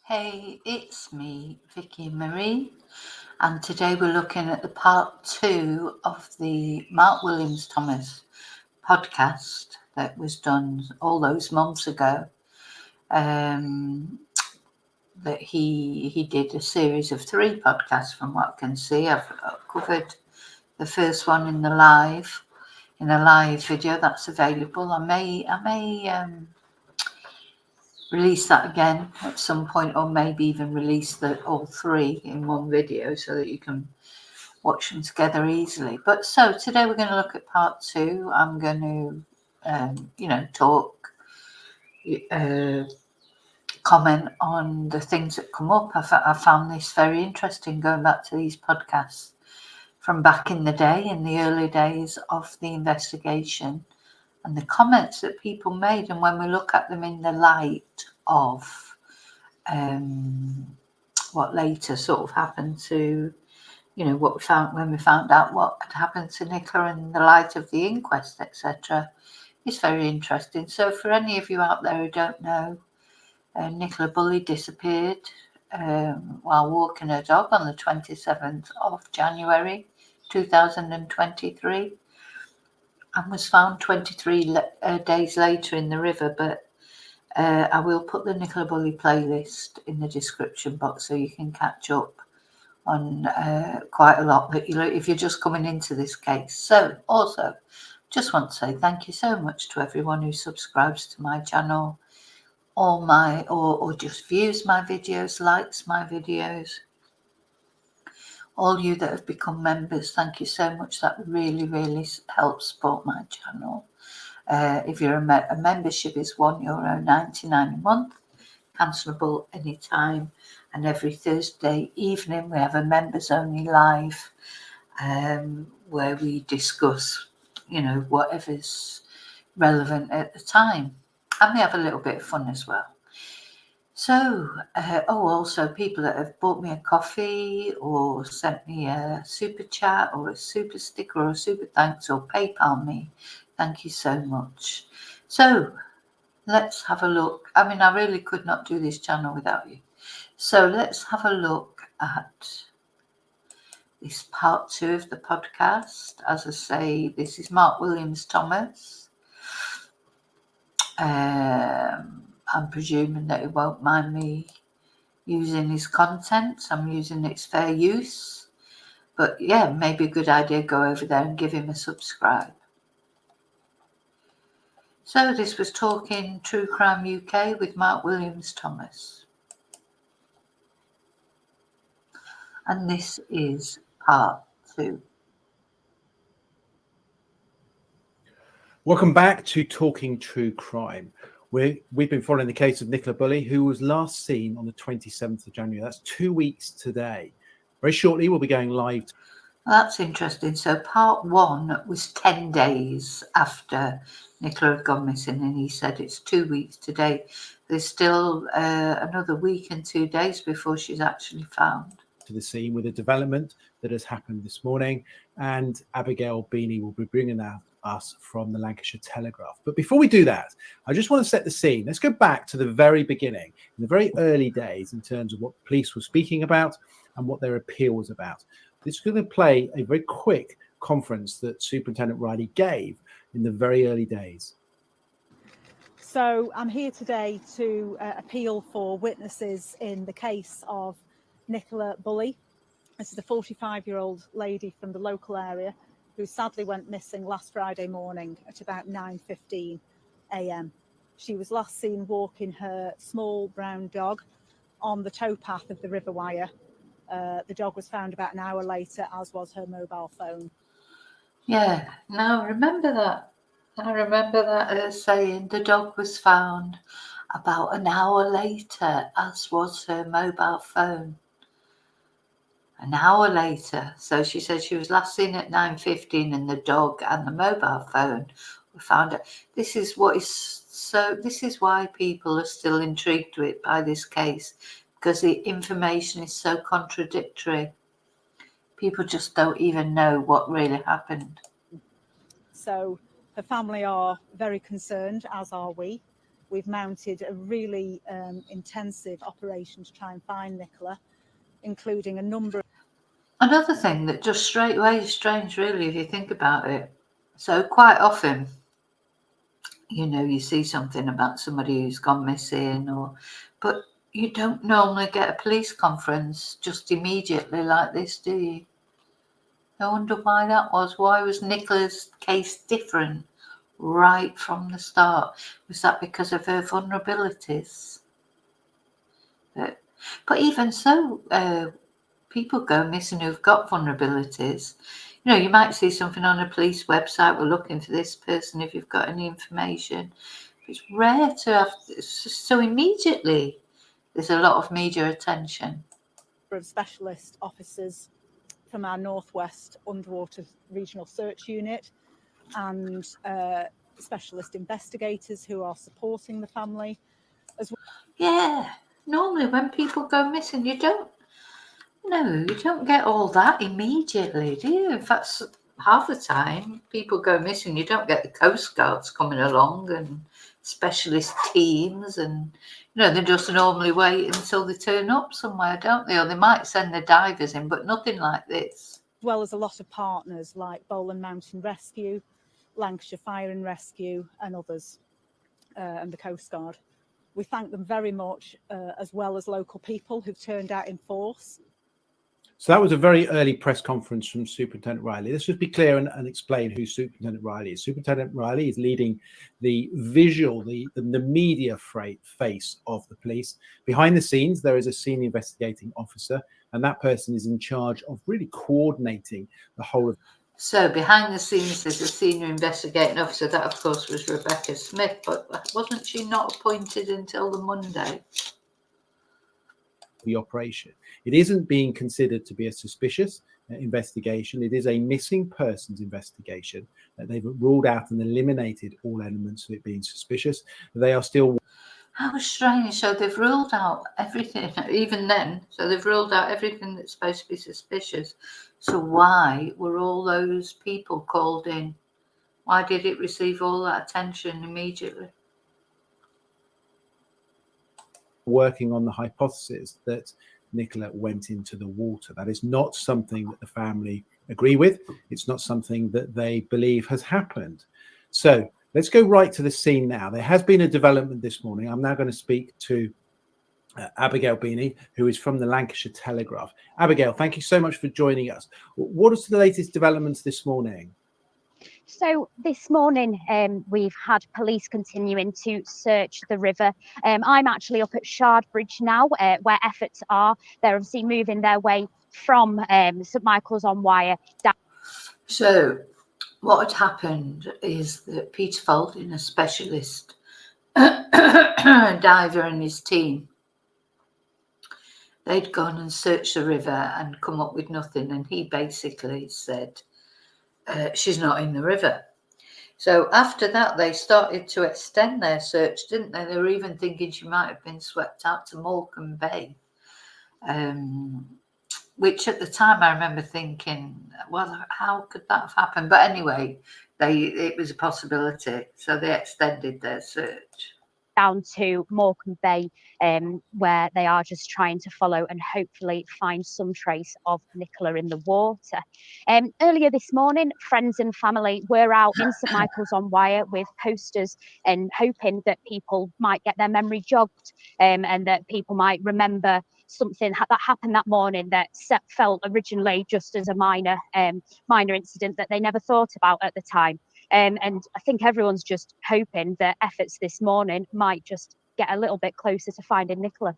Hey, it's me, Vicky Marie, and today we're looking at the part 2 of the Mark Williams Thomas podcast that was done all those months ago. That he did a series of 3 podcasts from what I can see. I've covered the first one in a live video that's available. I may release that again at some point, or maybe even release all 3 in one video so that you can watch them together easily. But so today we're going to look at part 2. I'm going to talk, comment on the things that come up. I found this very interesting, going back to these podcasts from back in the day, in the early days of the investigation, and the comments that people made. And when we look at them in the light of what later sort of happened to, what we found when we found out what had happened to Nicola in the light of the inquest, etc., it's very interesting. So for any of you out there who don't know, Nicola Bulley disappeared while walking her dog on the 27th of January 2023 and was found 23 days later in the river. But I will put the Nicola Bulley playlist in the description box so you can catch up on quite a lot that if you're just coming into this case. So also just want to say thank you so much to everyone who subscribes to my channel, or just views my videos, likes my videos. All you that have become members, thank you so much. That really, really helps support my channel. If you're a membership is €1.99 a month, cancelable anytime. And every Thursday evening we have a members only live where we discuss, whatever's relevant at the time. And we have a little bit of fun as well. So, also people that have bought me a coffee or sent me a super chat or a super sticker or a super thanks or PayPal me. Thank you so much. So let's have a look. I mean, I really could not do this channel without you. So let's have a look at this part 2 of the podcast. As I say, this is Mark Williams Thomas. I'm presuming that he won't mind me using his content. I'm using its fair use. But yeah, maybe a good idea, go over there and give him a subscribe. So this was Talking True Crime UK with Mark Williams Thomas. And this is part 2. Welcome back to Talking True Crime. We've been following the case of Nicola Bulley, who was last seen on the 27th of January. That's 2 weeks today. Very shortly, we'll be going live. That's interesting. So part 1 was 10 days after Nicola had gone missing, and he said it's 2 weeks today. There's still another week and 2 days before she's actually found. To the scene with a development that has happened this morning, and Abigail Beanie will be bringing us from the Lancashire Telegraph. But before we do that, I just want to set the scene. Let's go back to the very beginning, in the very early days, in terms of what police were speaking about and what their appeal was about. This is going to play a very quick conference that Superintendent Riley gave in the very early days. So I'm here today to appeal for witnesses in the case of Nicola Bulley. This is a 45-year-old lady from the local area who sadly went missing last Friday morning at about 9:15 a.m. She was last seen walking her small brown dog on the towpath of the River Weir. The dog was found about an hour later, as was her mobile phone. Yeah, no, I remember that saying the dog was found about an hour later, as was her mobile phone. An hour later. So she said she was last seen at 9:15 and the dog and the mobile phone were found. This is why people are still intrigued by this case, because the information is so contradictory. People just don't even know what really happened. So her family are very concerned, as are we. we've mounted a really intensive operation to try and find Nicola, including a number. Another thing that just straight away is strange, really, if you think about it. So quite often, you know, you see something about somebody who's gone missing, but you don't normally get a police conference just immediately like this, do you? I wonder why that was. Why was Nicola's case different right from the start? Was that because of her vulnerabilities? But even so, people go missing who've got vulnerabilities. You know, you might see something on a police website, we're looking for this person if you've got any information. It's rare to have, so immediately there's a lot of media attention. Of specialist officers from our Northwest Underwater Regional Search Unit and specialist investigators who are supporting the family as well. Yeah, normally when people go missing, you don't get all that immediately, do you? In fact, half the time people go missing, you don't get the Coast Guards coming along and specialist teams, and you know, they just normally wait until they turn up somewhere, don't they? Or they might send the divers in, but nothing like this. As well as a lot of partners like Bowland Mountain Rescue, Lancashire Fire and Rescue and others, and the Coast Guard. We thank them very much, as well as local people who've turned out in force. So that was a very early press conference from Superintendent Riley. Let's just be clear and explain who Superintendent Riley is. Superintendent Riley is leading the visual, the media face of the police. Behind the scenes, there is a senior investigating officer, and that person is in charge of really coordinating the whole of. So behind the scenes, there's a senior investigating officer. That, of course, was Rebecca Smith, but wasn't she not appointed until the Monday? The operation. It isn't being considered to be a suspicious investigation. It is a missing persons investigation. They've ruled out and eliminated all elements of it being suspicious. They are still. How strange. So they've ruled out everything, even then. So they've ruled out everything that's supposed to be suspicious. So why were all those people called in? Why did it receive all that attention immediately? Working on the hypothesis that Nicola went into the water. That is not something that the family agree with. It's not something that they believe has happened. So let's go right to the scene now. There has been a development this morning. I'm now going to speak to Abigail Bulley, who is from the Lancashire Telegraph. Abigail, thank you so much for joining us. What are the latest developments this morning? So this morning, we've had police continuing to search the river. I'm actually up at Shard Bridge now, where efforts are. They're obviously moving their way from St Michael's on Weir down. So what had happened is that Peter Falding, a specialist diver, and his team, they'd gone and searched the river and come up with nothing. And he basically said, she's not in the river. So after that, they started to extend their search, didn't they? They were even thinking she might have been swept out to Morecambe Bay, which at the time I remember thinking, well, how could that have happened? But anyway, it was a possibility. So they extended their search down to Morecambe Bay, where they are just trying to follow and hopefully find some trace of Nicola in the water. Earlier this morning, friends and family were out in St Michael's on Weir with posters and hoping that people might get their memory jogged, and that people might remember something that happened that morning that felt originally just as a minor incident that they never thought about at the time. And I think everyone's just hoping that efforts this morning might just get a little bit closer to finding Nicola.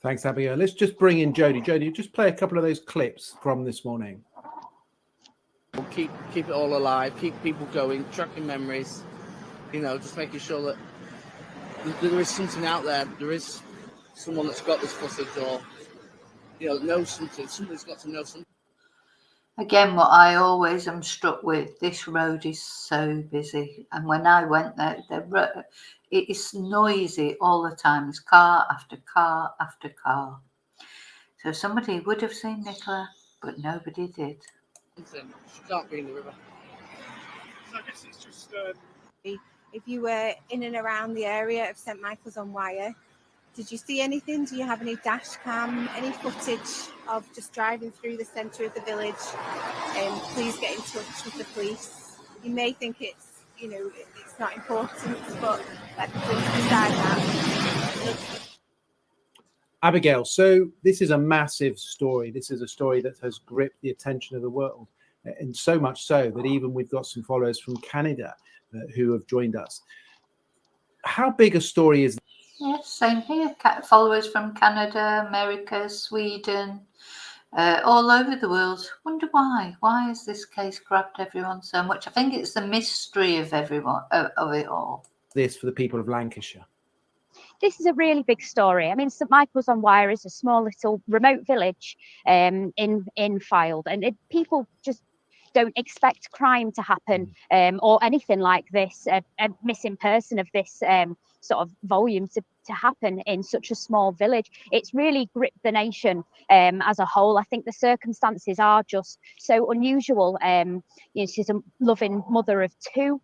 Thanks, Abigail. Let's just bring in Jodie. Jodie, just play a couple of those clips from this morning. Keep it all alive, keep people going, tracking memories, you know, just making sure that there is something out there, there is someone that's got this footage, or, you know, knows something, somebody's got to know something. Again, what I always am struck with, this road is so busy. And when I went there, it is noisy all the time. There's car after car after car. So somebody would have seen Nicola, but nobody did. She can't be in the river. So I guess it's just if you were in and around the area of St Michael's on Weir. Did you see anything? Do you have any dash cam, any footage of just driving through the centre of the village? Please get in touch with the police. You may think it's, you know, it's not important, but let the police decide that. Abigail, so this is a massive story. This is a story that has gripped the attention of the world, and so much so that even we've got some followers from Canada who have joined us. How big a story is? Yes, same here. Followers from Canada, America, Sweden, all over the world. Wonder why? Why has this case grabbed everyone so much? I think it's the mystery of everyone of it all. This for the people of Lancashire. This is a really big story. I mean, St Michael's on Weir is a small little remote village in Fylde, and people just don't expect crime to happen or anything like this, a missing person of this sort of volume to happen in such a small village. It's really gripped the nation as a whole. I think the circumstances are just so unusual. You know, she's a loving mother of two.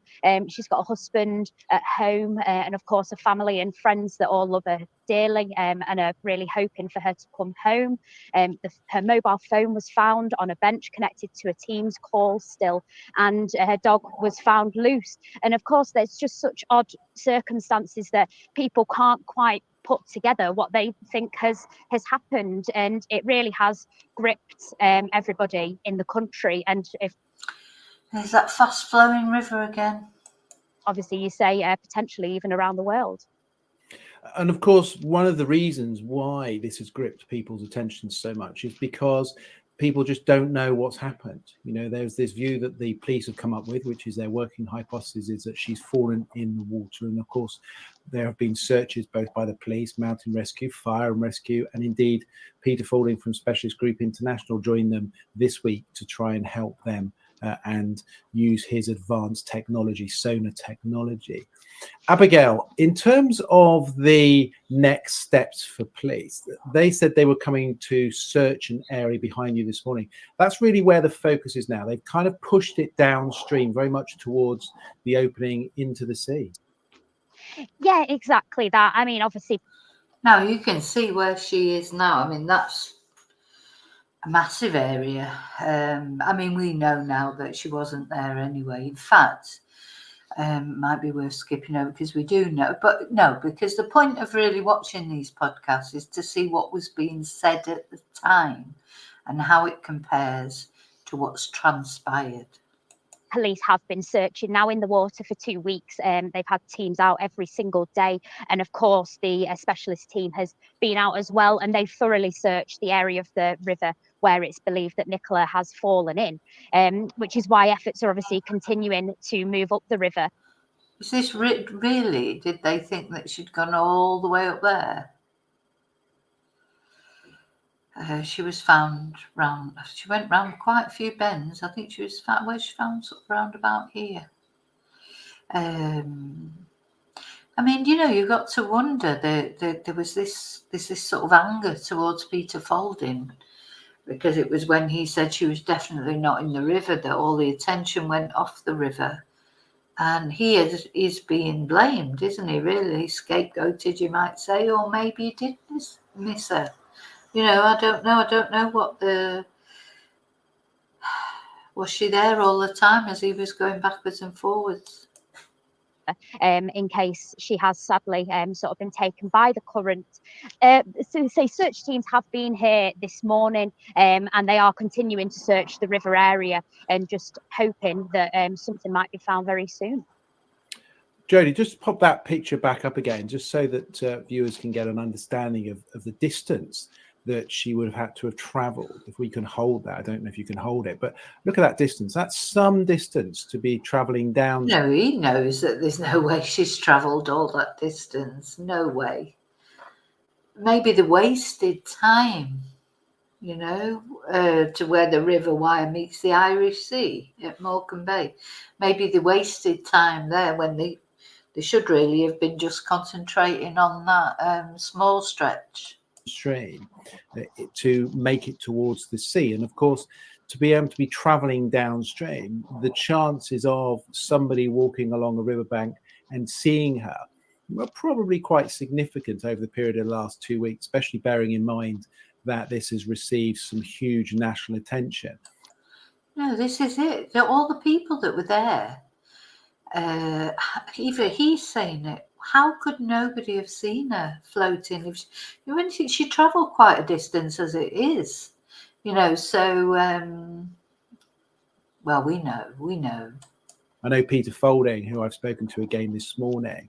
She's got a husband at home and of course a family and friends that all love her dearly and are really hoping for her to come home. Her mobile phone was found on a bench connected to a Teams call still, and her dog was found loose. And of course there's just such odd circumstances that people can't quite put together what they think has happened, and it really has gripped everybody in the country. And if there's that fast flowing river again, obviously you say potentially even around the world. And of course, one of the reasons why this has gripped people's attention so much is because people just don't know what's happened. You know, there's this view that the police have come up with, which is their working hypothesis, is that she's fallen in the water. And of course, there have been searches both by the police, mountain rescue, fire and rescue, and indeed Peter Faulding from Specialist Group International joined them this week to try and help them and use his advanced technology, sonar technology. Abigail, in terms of the next steps for police, they said they were coming to search an area behind you this morning. That's really where the focus is now. They've kind of pushed it downstream, very much towards the opening into the sea. Yeah, exactly that. I mean, obviously. Now you can see where she is now. I mean, that's a massive area. I mean, we know now that she wasn't there anyway. In fact, might be worth skipping over because we do know, but no, because the point of really watching these podcasts is to see what was being said at the time and how it compares to what's transpired. Police have been searching now in the water for 2 weeks. They've had teams out every single day. And of course, the specialist team has been out as well. And they've thoroughly searched the area of the river where it's believed that Nicola has fallen in, which is why efforts are obviously continuing to move up the river. Is this really? Did they think that she'd gone all the way up there? She was found round. She went round quite a few bends. I think she was found. Where she found sort of round about here. I mean, you know, you got to wonder. There was this sort of anger towards Peter Faulding, because it was when he said she was definitely not in the river that all the attention went off the river, and he is being blamed, isn't he? Really scapegoated, you might say, or maybe he did miss her. You know, I don't know what was she there all the time as he was going backwards and forwards? In case she has sadly sort of been taken by the current. So search teams have been here this morning and they are continuing to search the river area and just hoping that something might be found very soon. Jodie, just pop that picture back up again, just so that viewers can get an understanding of the distance that she would have had to have travelled. If we can hold that, I don't know if you can hold it, but look at that distance. That's some distance to be travelling down. No, he knows that there's no way she's travelled all that distance. No way. Maybe the wasted time, you know, to where the River Weir meets the Irish Sea at Morecambe Bay. Maybe the wasted time there when they should really have been just concentrating on that small stretch. Stream to make it towards the sea, and of course to be able to be traveling downstream, the chances of somebody walking along a riverbank and seeing her were probably quite significant over the period of the last 2 weeks, especially bearing in mind that this has received some huge national attention. No, this is it. All the people that were there, even he's saying it. How could nobody have seen her floating? If she travelled quite a distance as it is, So, well, we know. I know Peter Folding, who I've spoken to again this morning,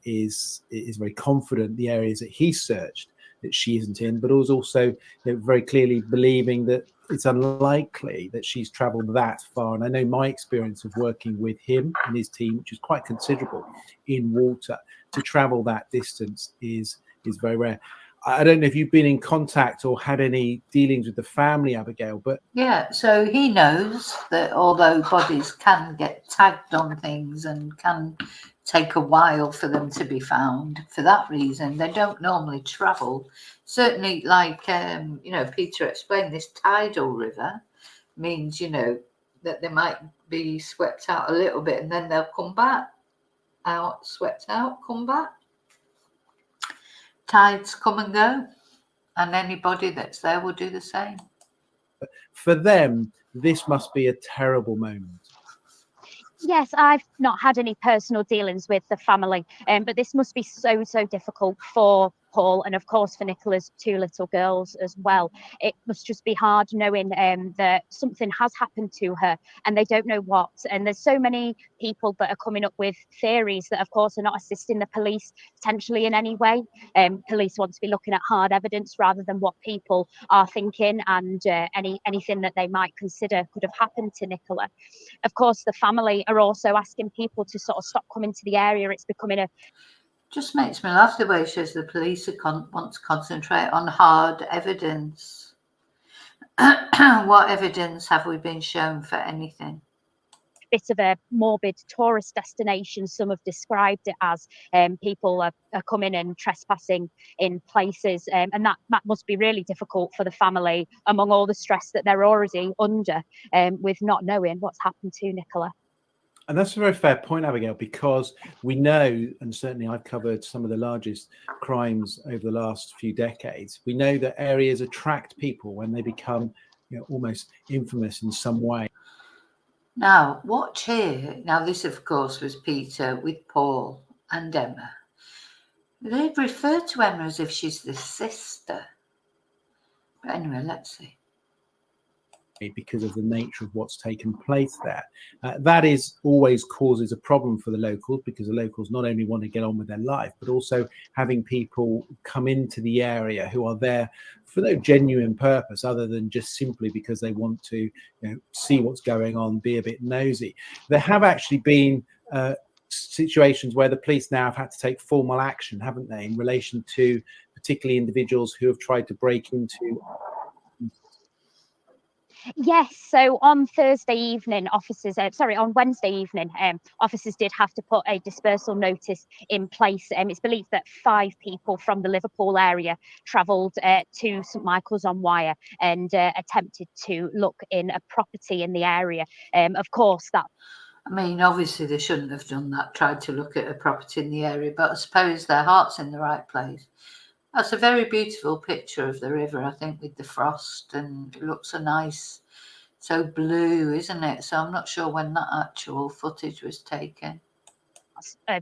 is very confident the areas that he searched that she isn't in, but was also very clearly believing that it's unlikely that she's travelled that far. And I know my experience of working with him and his team, which is quite considerable in water, to travel that distance is very rare. I don't know if you've been in contact or had any dealings with the family, Abigail, but yeah, so he knows that although bodies can get tagged on things and can take a while for them to be found, for that reason, they don't normally travel. Certainly, like, Peter explained, this tidal river means, that they might be swept out a little bit and then they'll come back out, swept out, come back. Tides come and go, and anybody that's there will do the same. For them, this must be a terrible moment. Yes, I've not had any personal dealings with the family, but this must be so difficult for Paul and of course for Nicola's 2 little girls as well. It must just be hard knowing that something has happened to her and they don't know what. And there's so many people that are coming up with theories that of course are not assisting the police potentially in any way. Police want to be looking at hard evidence rather than what people are thinking and anything that they might consider could have happened to Nicola. Of course, the family are also asking people to sort of stop coming to the area. It's becoming a just makes me laugh the way she says the police want to concentrate on hard evidence. What evidence have we been shown for anything? Bit of a morbid tourist destination. Some have described it as people are coming and trespassing in places, and that must be really difficult for the family among all the stress that they're already under with not knowing what's happened to Nicola. And that's a very fair point, Abigail, because we know, and certainly I've covered some of the largest crimes over the last few decades, we know that areas attract people when they become almost infamous in some way. Now, watch here. Now, this, of course, was Peter with Paul and Emma. They've referred to Emma as if she's the sister. But anyway, let's see. Because of the nature of what's taken place there. That is always causes a problem for the locals, because the locals not only want to get on with their life, but also having people come into the area who are there for no genuine purpose other than just simply because they want to see what's going on, be a bit nosy. There have actually been situations where the police now have had to take formal action, haven't they, in relation to particularly individuals who have tried to break into. Yes, so on Wednesday evening, officers did have to put a dispersal notice in place. It's believed that 5 people from the Liverpool area travelled to St Michael's on Weir and attempted to look in a property in the area. Of course, that. I mean, obviously they shouldn't have done that, tried to look at a property in the area, but I suppose their heart's in the right place. That's a very beautiful picture of the river, I think, with the frost, and it looks so blue, isn't it? So I'm not sure when that actual footage was taken.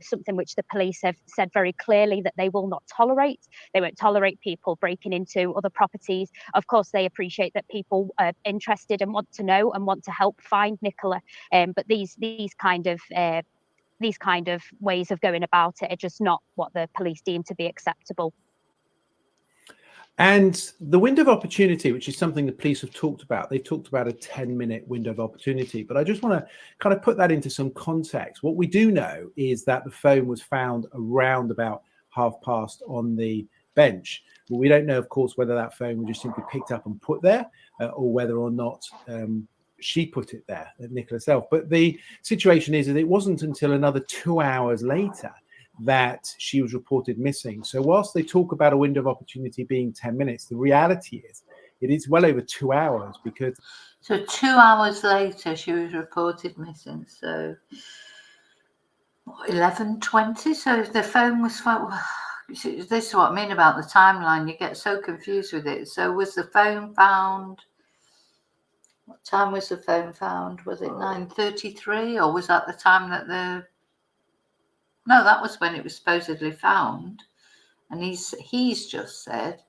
Something which the police have said very clearly that they will not tolerate. They won't tolerate people breaking into other properties. Of course, they appreciate that people are interested and want to know and want to help find Nicola. But these kind of ways of going about it are just not what the police deem to be acceptable. And the window of opportunity, which is something the police have talked about, they've talked about a 10-minute window of opportunity. But I just want to kind of put that into some context. What we do know is that the phone was found around about past on the bench. Well, we don't know, of course, whether that phone was just simply picked up and put there or whether or not she put it there, Nicola herself. But the situation is that it wasn't until another 2 hours later that she was reported missing. So whilst they talk about a window of opportunity being 10 minutes, the reality is it is well over 2 hours, because. So 2 hours later, she was reported missing. So 11:20. So the phone was found. This is what I mean about the timeline. You get so confused with it. So was the phone found? What time was the phone found? Was it 9:33, or was that the time that the? No, that was when it was supposedly found. And he's just said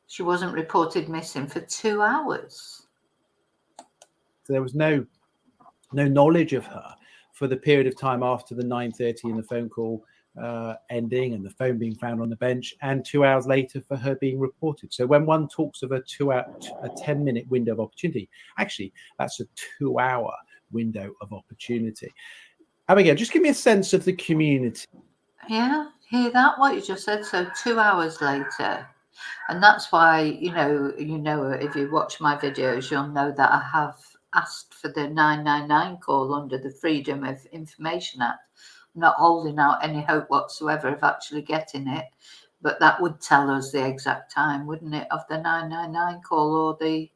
she wasn't reported missing for 2 hours. So there was no knowledge of her for the period of time after the 9:30 and the phone call ending and the phone being found on the bench, and 2 hours later for her being reported. So when one talks of a 10-minute window of opportunity, actually that's a 2-hour window of opportunity. Abigail, just give me a sense of the community. Yeah, hear that? What you just said. So 2 hours later. And that's why, if you watch my videos, you'll know that I have asked for the 999 call under the Freedom of Information Act. I'm not holding out any hope whatsoever of actually getting it, but that would tell us the exact time, wouldn't it, of the 999 call, or the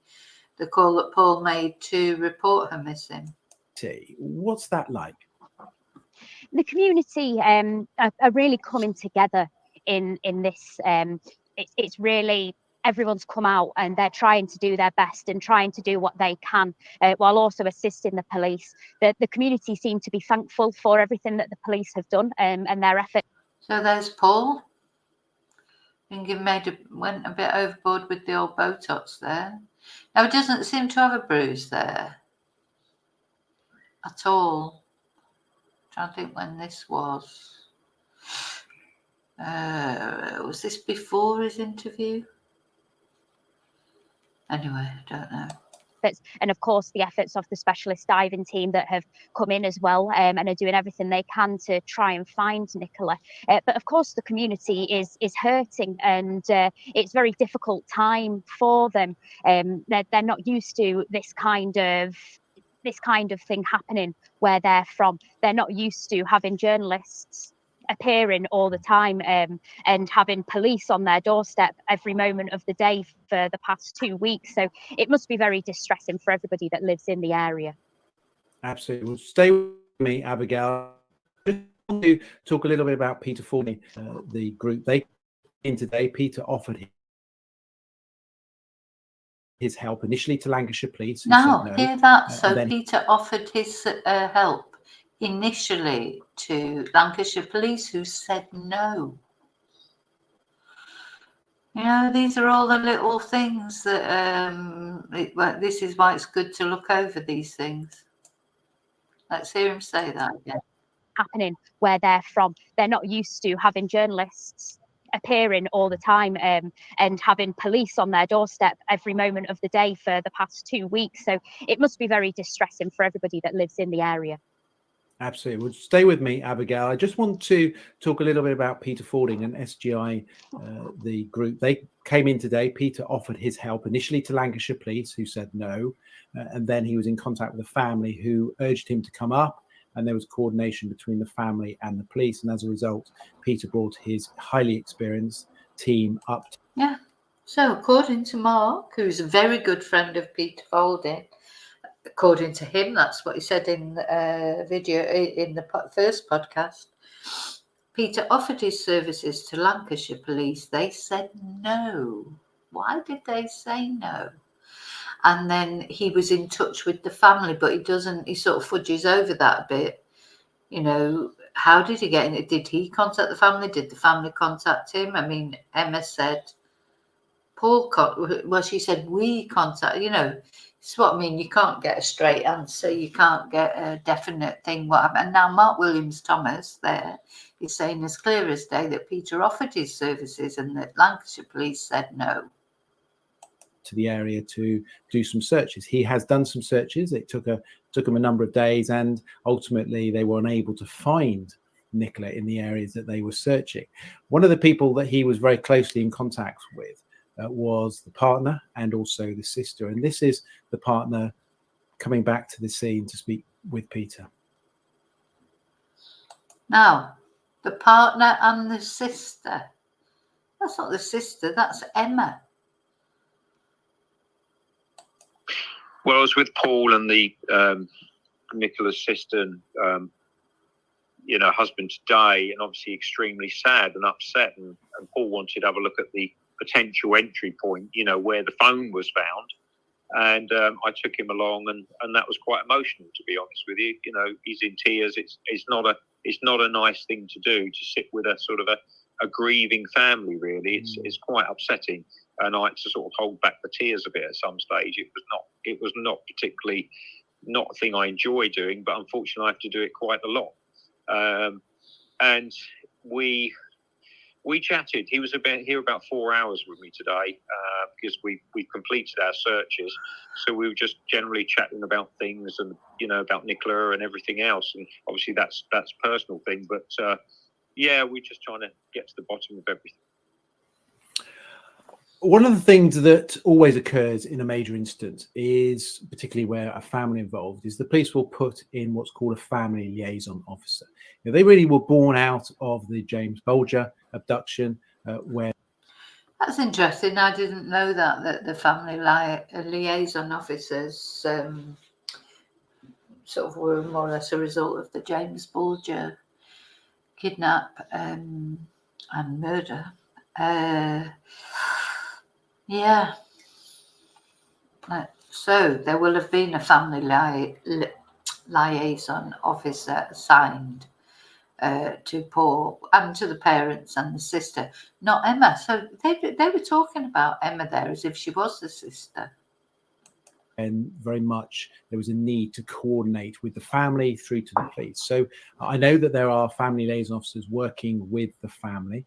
call that Paul made to report her missing. What's that like? The community are really coming together in this. It's really, everyone's come out and they're trying to do their best and trying to do what they can while also assisting the police. The community seem to be thankful for everything that the police have done and their efforts. So there's Paul. I think he went a bit overboard with the old Botox there. Now, it doesn't seem to have a bruise there at all. I'm trying to think when this was. Was this before his interview? Anyway, I don't know. And of course the efforts of the specialist diving team that have come in as well and are doing everything they can to try and find Nicola. But of course the community is hurting, and it's a very difficult time for them. They're not used to this kind of thing happening where they're from. They're not used to having journalists appearing all the time and having police on their doorstep every moment of the day for the past 2 weeks. So it must be very distressing for everybody that lives in the area. Absolutely. Well, stay with me, Abigail. I just want to talk a little bit about Peter Forney, the group. They came in today. Peter offered his help initially to Lancashire Police. Now, no. hear that? So Peter offered his help initially to Lancashire Police, who said no. These are all the little things that this is why it's good to look over these things. Let's hear him say that again. Happening where they're from. They're not used to having journalists appearing all the time and having police on their doorstep every moment of the day for the past 2 weeks. So it must be very distressing for everybody that lives in the area. Absolutely. Well, stay with me, Abigail. I just want to talk a little bit about Peter Fording and SGI, the group. They came in today. Peter offered his help initially to Lancashire Police, who said no. And then he was in contact with the family, who urged him to come up. And there was coordination between the family and the police. And as a result, Peter brought his highly experienced team up. Yeah. So according to Mark, who's a very good friend of Peter Fording, according to him, that's what he said in the video in the first podcast. Peter offered his services to Lancashire Police. They said no. Why did they say no? And then he was in touch with the family, but he sort of fudges over that a bit. How did he get in it? Did he contact the family? Did the family contact him? I mean, Emma said, she said, we contact, it's what I mean. You can't get a straight answer. You can't get a definite thing. What happened? And now Mark Williams-Thomas there is saying as clear as day that Peter offered his services and that Lancashire Police said no. To the area to do some searches. He has done some searches. It took him a number of days, and ultimately they were unable to find Nicola in the areas that they were searching. One of the people that he was very closely in contact with was the partner and also the sister. And this is the partner coming back to the scene to speak with Peter. Now, the partner and the sister. That's not the sister, that's Emma. Well, I was with Paul and the Nicola's sister husband today, and obviously extremely sad and upset. And Paul wanted to have a look at the potential entry point, where the phone was found. And I took him along, and that was quite emotional, to be honest with you. He's in tears. It's not a nice thing to do, to sit with a sort of a grieving family. Really, it's quite upsetting, and I had to sort of hold back the tears a bit at some stage. It was not particularly not a thing I enjoy doing, but unfortunately I have to do it quite a lot. And we chatted. He was here about 4 hours with me today, because we completed our searches. So we were just generally chatting about things, and about Nicola and everything else. And obviously that's a personal thing, but we're just trying to get to the bottom of everything. One of the things that always occurs in a major incident is, particularly where a family involved, is the police will put in what's called a family liaison officer. They really were born out of the James Bulger abduction, where... That's interesting. I didn't know that the family liaison officers sort of were more or less a result of the James Bulger kidnap and murder. So there will have been a family liaison officer assigned to Paul and to the parents and the sister, not Emma. So they were talking about Emma there as if she was the sister. And very much there was a need to coordinate with the family through to the police. So I know that there are family liaison officers working with the family,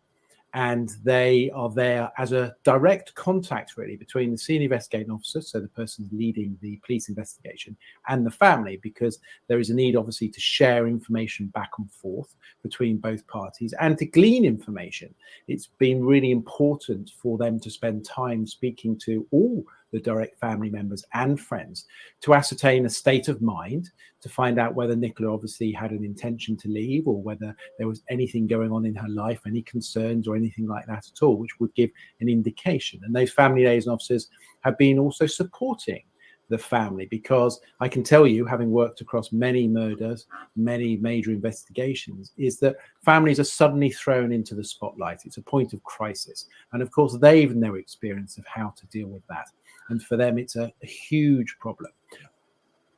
and they are there as a direct contact, really, between the senior investigating officer, so the person leading the police investigation, and the family, because there is a need, obviously, to share information back and forth between both parties and to glean information. It's been really important for them to spend time speaking to all the direct family members and friends to ascertain a state of mind, to find out whether Nicola obviously had an intention to leave, or whether there was anything going on in her life, any concerns or anything like that at all, which would give an indication. And those family liaison officers have been also supporting the family, because I can tell you, having worked across many murders, many major investigations, is that families are suddenly thrown into the spotlight. It's a point of crisis. And of course, they've no experience of how to deal with that. And for them, it's a huge problem.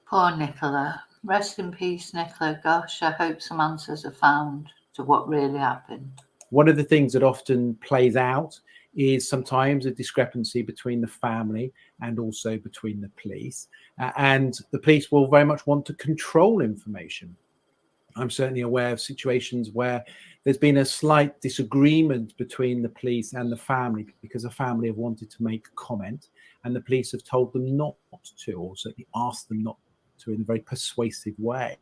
Poor Nicola. Rest in peace, Nicola. Gosh, I hope some answers are found to what really happened. One of the things that often plays out is sometimes a discrepancy between the family and also between the police. And the police will very much want to control information. I'm certainly aware of situations where there's been a slight disagreement between the police and the family, because the family have wanted to make comment and the police have told them not to, or certainly asked them not to, in a very persuasive way.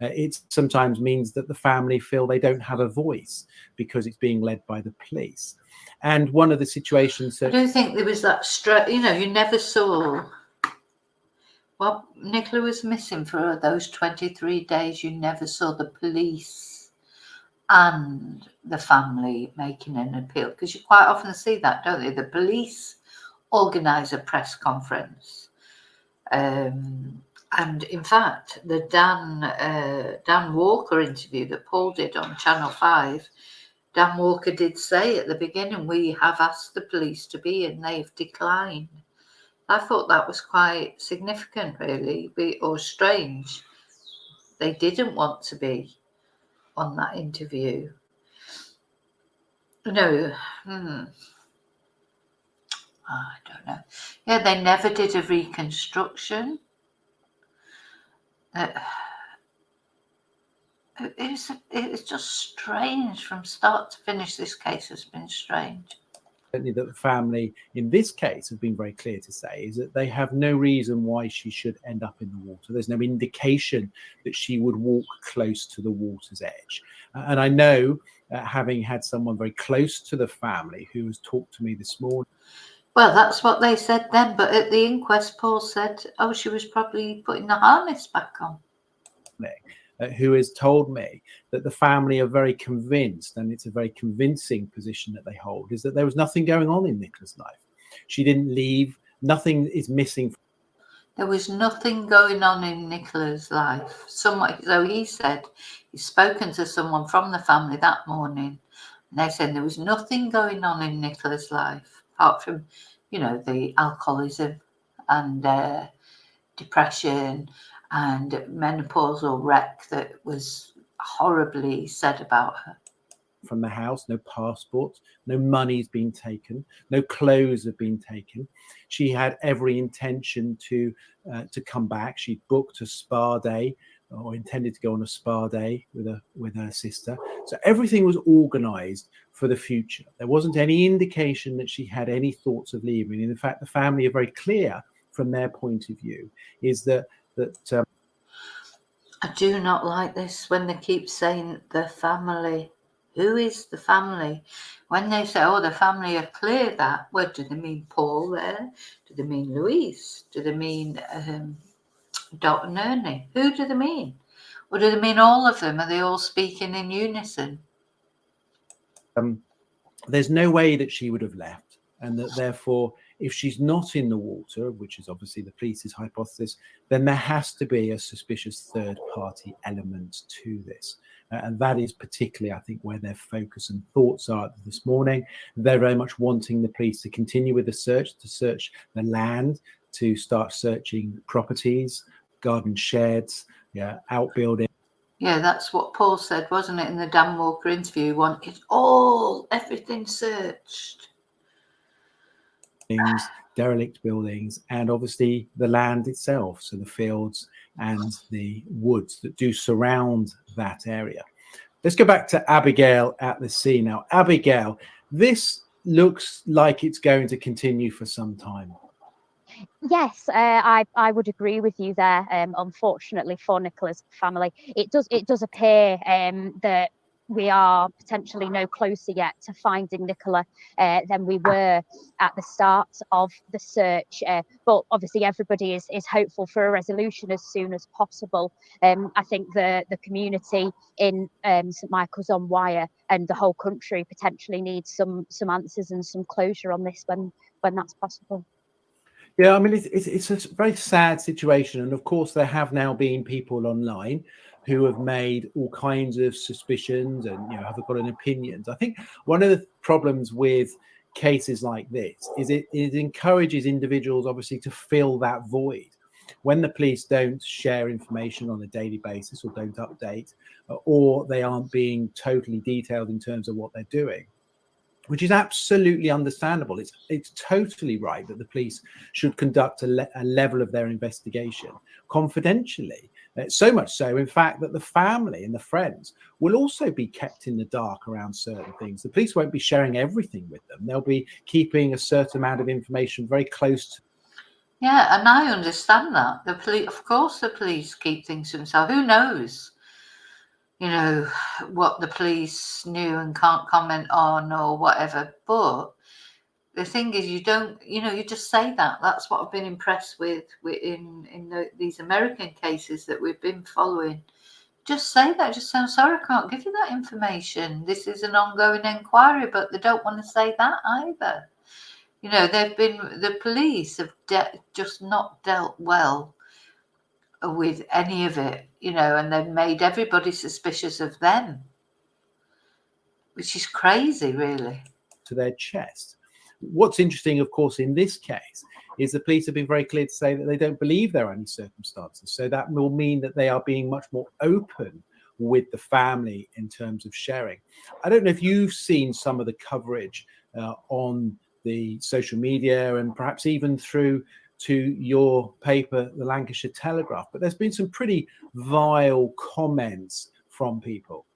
It sometimes means that the family feel they don't have a voice because it's being led by the police. And one of the situations that... I don't think there was that you never saw... Well, Nicola was missing for those 23 days. You never saw the police and the family making an appeal, because you quite often see that, don't they? The police organise a press conference. And in fact, the Dan Walker interview that Paul did on Channel 5, Dan Walker did say at the beginning, we have asked the police to be, and they've declined. I thought that was quite significant, really, or strange. They didn't want to be on that interview. No, I don't know. Yeah, they never did a reconstruction. It's just strange from start to finish. This case has been strange. Certainly that the family in this case have been very clear to say is that they have no reason why she should end up in the water. There's no indication that she would walk close to the water's edge. And I know, having had someone very close to the family who has talked to me this morning. Well, that's what they said then, but at the inquest, Paul said, oh, she was probably putting the harness back on. Who has told me that the family are very convinced, and it's a very convincing position that they hold, is that there was nothing going on in Nicola's life. She didn't leave. Nothing is missing. There was nothing going on in Nicola's life. So he said he's spoken to someone from the family that morning, and they said there was nothing going on in Nicola's life apart from, the alcoholism and depression and menopausal wreck that was horribly said about her. From the house, no passport, no money's been taken, no clothes have been taken. She had every intention to come back. She booked a spa day, or intended to go on a spa day with her sister. So everything was organised for the future. There wasn't any indication that she had any thoughts of leaving. And in fact, the family are very clear from their point of view, is that I do not like this when they keep saying the family. Who is the family? When they say, the family are clear that, what do they mean? Paul there? Do they mean Louise? Do they mean Dr. Nerney? Who do they mean? Or do they mean all of them? Are they all speaking in unison? There's no way that she would have left, and that therefore, if she's not in the water, which is obviously the police's hypothesis, then there has to be a suspicious third-party element to this. And that is particularly, I think, where their focus and thoughts are this morning. They're very much wanting the police to continue with the search, to search the land, to start searching properties, garden sheds, outbuildings. Yeah, that's what Paul said, wasn't it, in the Dan Walker interview? Wanted everything searched. Derelict buildings, and obviously the land itself, so the fields and the woods that do surround that area. Let's go back to Abigail at the scene now. Abigail, this looks like it's going to continue for some time. Yes, I would agree with you there. Unfortunately for Nicola's family, it does appear that we are potentially no closer yet to finding Nicola than we were at the start of the search. But obviously everybody is hopeful for a resolution as soon as possible. I think the community in St Michael's on Weir and the whole country potentially needs some answers and some closure on this when that's possible. Yeah, I mean, it's a very sad situation. And of course, there have now been people online who have made all kinds of suspicions and, have got an opinions. I think one of the problems with cases like this is it encourages individuals, obviously, to fill that void. When the police don't share information on a daily basis or don't update, or they aren't being totally detailed in terms of what they're doing, which is absolutely understandable. It's totally right that the police should conduct a level of their investigation confidentially. So much so, in fact, that the family and the friends will also be kept in the dark around certain things. The police won't be sharing everything with them. They'll be keeping a certain amount of information very close to. Yeah, and I understand that. The police, of course, the police keep things to themselves. Who knows? What the police knew and can't comment on or whatever. But the thing is, you don't, you just say that. That's what I've been impressed with in these American cases that we've been following. Just say that. Just say, I'm sorry, I can't give you that information. This is an ongoing inquiry, but they don't want to say that either. The police have just not dealt well with any of it, and they've made everybody suspicious of them, which is crazy, really. To their chest. What's interesting, of course, in this case is the police have been very clear to say that they don't believe there are any circumstances. So that will mean that they are being much more open with the family in terms of sharing. I don't know if you've seen some of the coverage on the social media and perhaps even through to your paper, the Lancashire Telegraph, but there's been some pretty vile comments from people.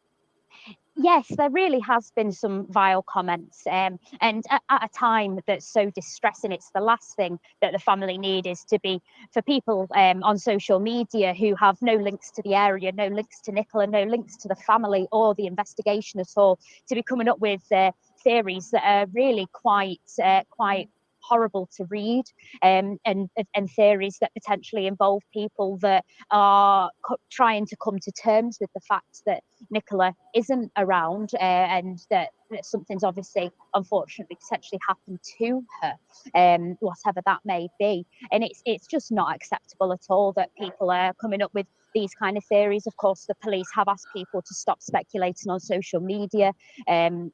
Yes, there really has been some vile comments, and at a time that's so distressing, it's the last thing that the family need is for people on social media who have no links to the area, no links to Nicola, no links to the family or the investigation at all, to be coming up with theories that are really quite horrible to read, and theories that potentially involve people that are trying to come to terms with the fact that Nicola isn't around, and that something's obviously, unfortunately, potentially happened to her, whatever that may be. And it's just not acceptable at all that people are coming up with these kind of theories. Of course, the police have asked people to stop speculating on social media, and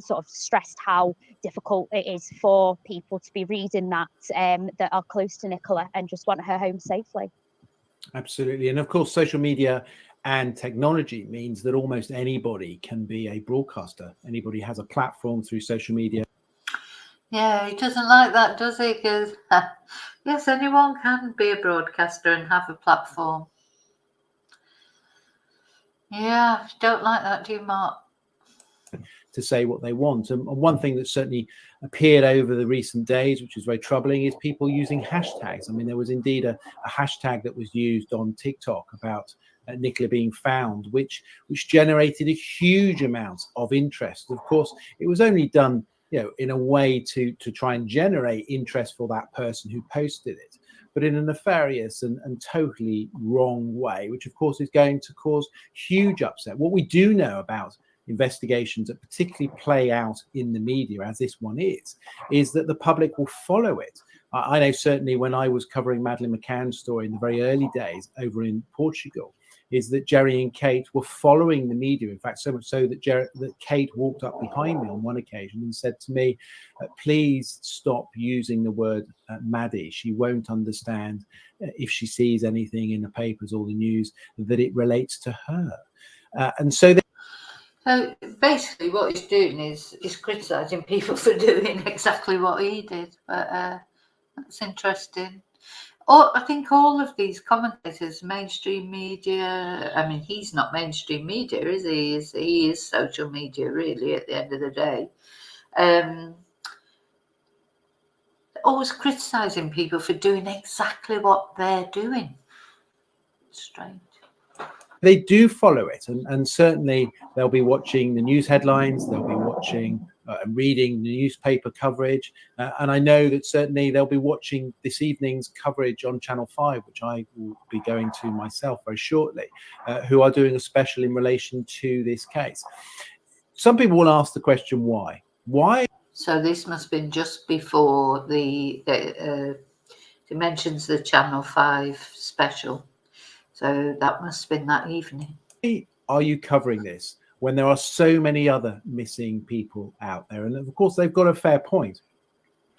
sort of stressed how difficult it is for people to be reading that are close to Nicola and just want her home safely. Absolutely. And of course, social media and technology means that almost anybody can be a broadcaster. Anybody has a platform through social media. Yeah, he doesn't like that, does he? Because yes, anyone can be a broadcaster and have a platform. Yeah, don't like that, do you, Mark? To say what they want. And one thing that certainly appeared over the recent days, which is very troubling, is people using hashtags. I mean, there was indeed a hashtag that was used on TikTok about Nicola being found, which generated a huge amount of interest. Of course, it was only done, in a way to try and generate interest for that person who posted it, but in a nefarious and totally wrong way, which of course is going to cause huge upset. What we do know about investigations that particularly play out in the media, as this one is that the public will follow it. I know certainly when I was covering Madeleine McCann's story in the very early days over in Portugal, is that Jerry and Kate were following the media. In fact, so much so that Kate walked up behind me on one occasion and said to me, please stop using the word Maddie. She won't understand if she sees anything in the papers or the news that it relates to her. And so So basically what he's doing is criticising people for doing exactly what he did. But that's interesting. I think all of these commentators, mainstream media, I mean, he's not mainstream media, is he? He is social media, really, at the end of the day. Always criticising people for doing exactly what they're doing. Strange. They do follow it, and certainly they'll be watching the news headlines, they'll be watching and reading the newspaper coverage, and I know that certainly they'll be watching this evening's coverage on Channel 5, which I will be going to myself very shortly, who are doing a special in relation to this case. Some people will ask the question, why? So this must have been just before he mentions the Channel 5 special. So that must have been that evening. Why are you covering this when there are so many other missing people out there? And of course, they've got a fair point.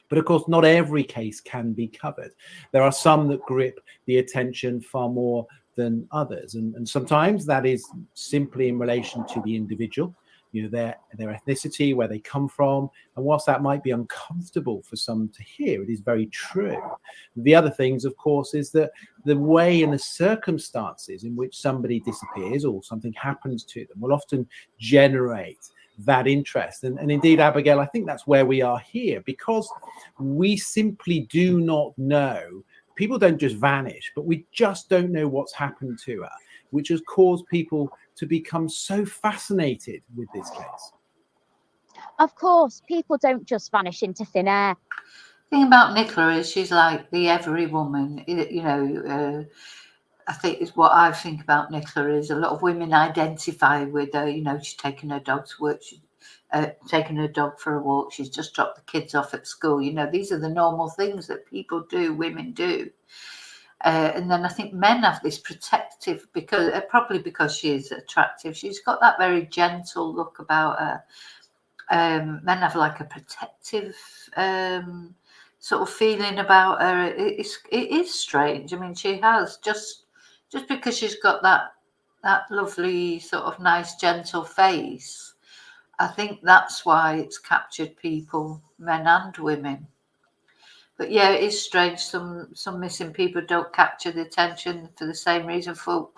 But of course, not every case can be covered. There are some that grip the attention far more than others. And sometimes that is simply in relation to the individual, their ethnicity, where they come from. And whilst that might be uncomfortable for some to hear, it is very true. The other things, of course, is that the way and the circumstances in which somebody disappears or something happens to them will often generate that interest. And indeed, Abigail, I think that's where we are here, because we simply do not know. People don't just vanish, but we just don't know what's happened to her, which has caused people to become so fascinated with this case. Of course, people don't just vanish into thin air. The thing about Nicola is she's like the every woman, I think is what I think about Nicola is a lot of women identify with her. She's taking her dog to work, she's taking her dog for a walk, she's just dropped the kids off at school. These are the normal things that people do, women do. And then I think men have this protective, probably because she is attractive. She's got that very gentle look about her. Men have like a protective sort of feeling about her. It is strange. I mean, she has just because she's got that lovely sort of nice gentle face. I think that's why it's captured people, men and women. But yeah, it is strange. Some missing people don't capture the attention for the same reason, for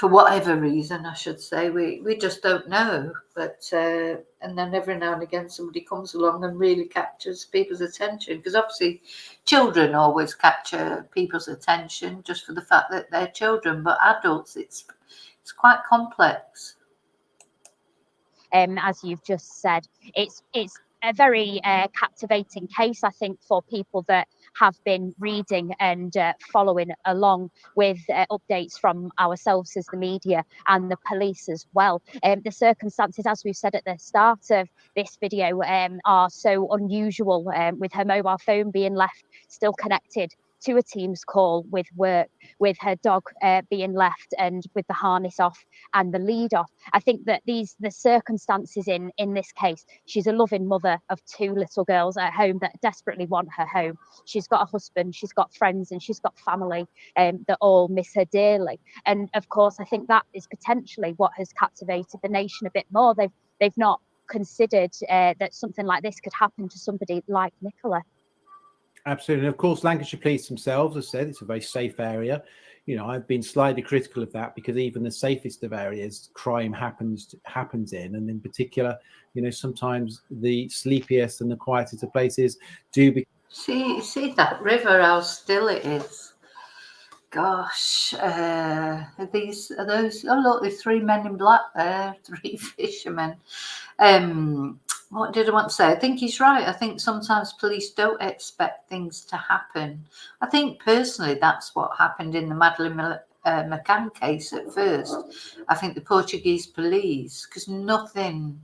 whatever reason, I should say. We just don't know. But and then every now and again somebody comes along and really captures people's attention, because obviously children always capture people's attention just for the fact that they're children. But adults, it's quite complex. As you've just said, it's a very captivating case, I think, for people that have been reading and following along with updates from ourselves as the media and the police as well. The circumstances, as we've said at the start of this video, are so unusual, with her mobile phone being left still connected to a Teams call with work, with her dog being left and with the harness off and the lead off. I think that the circumstances in this case, she's a loving mother of 2 little girls at home that desperately want her home. She's got a husband, she's got friends, and she's got family that all miss her dearly. And of course, I think that is potentially what has captivated the nation a bit more. They've not considered that something like this could happen to somebody like Nicola. Absolutely. And of course, Lancashire Police themselves have said it's a very safe area. You know, I've been slightly critical of that because even the safest of areas, crime happens in. And in particular, you know, sometimes the sleepiest and the quietest of places do be. See that river, how still it is. Gosh, these are those. Oh look, there's 3 men in black there, 3 fishermen. What did I want to say? I think he's right. I think sometimes police don't expect things to happen. I think personally that's what happened in the Madeleine McCann case at first. I think the Portuguese police, because nothing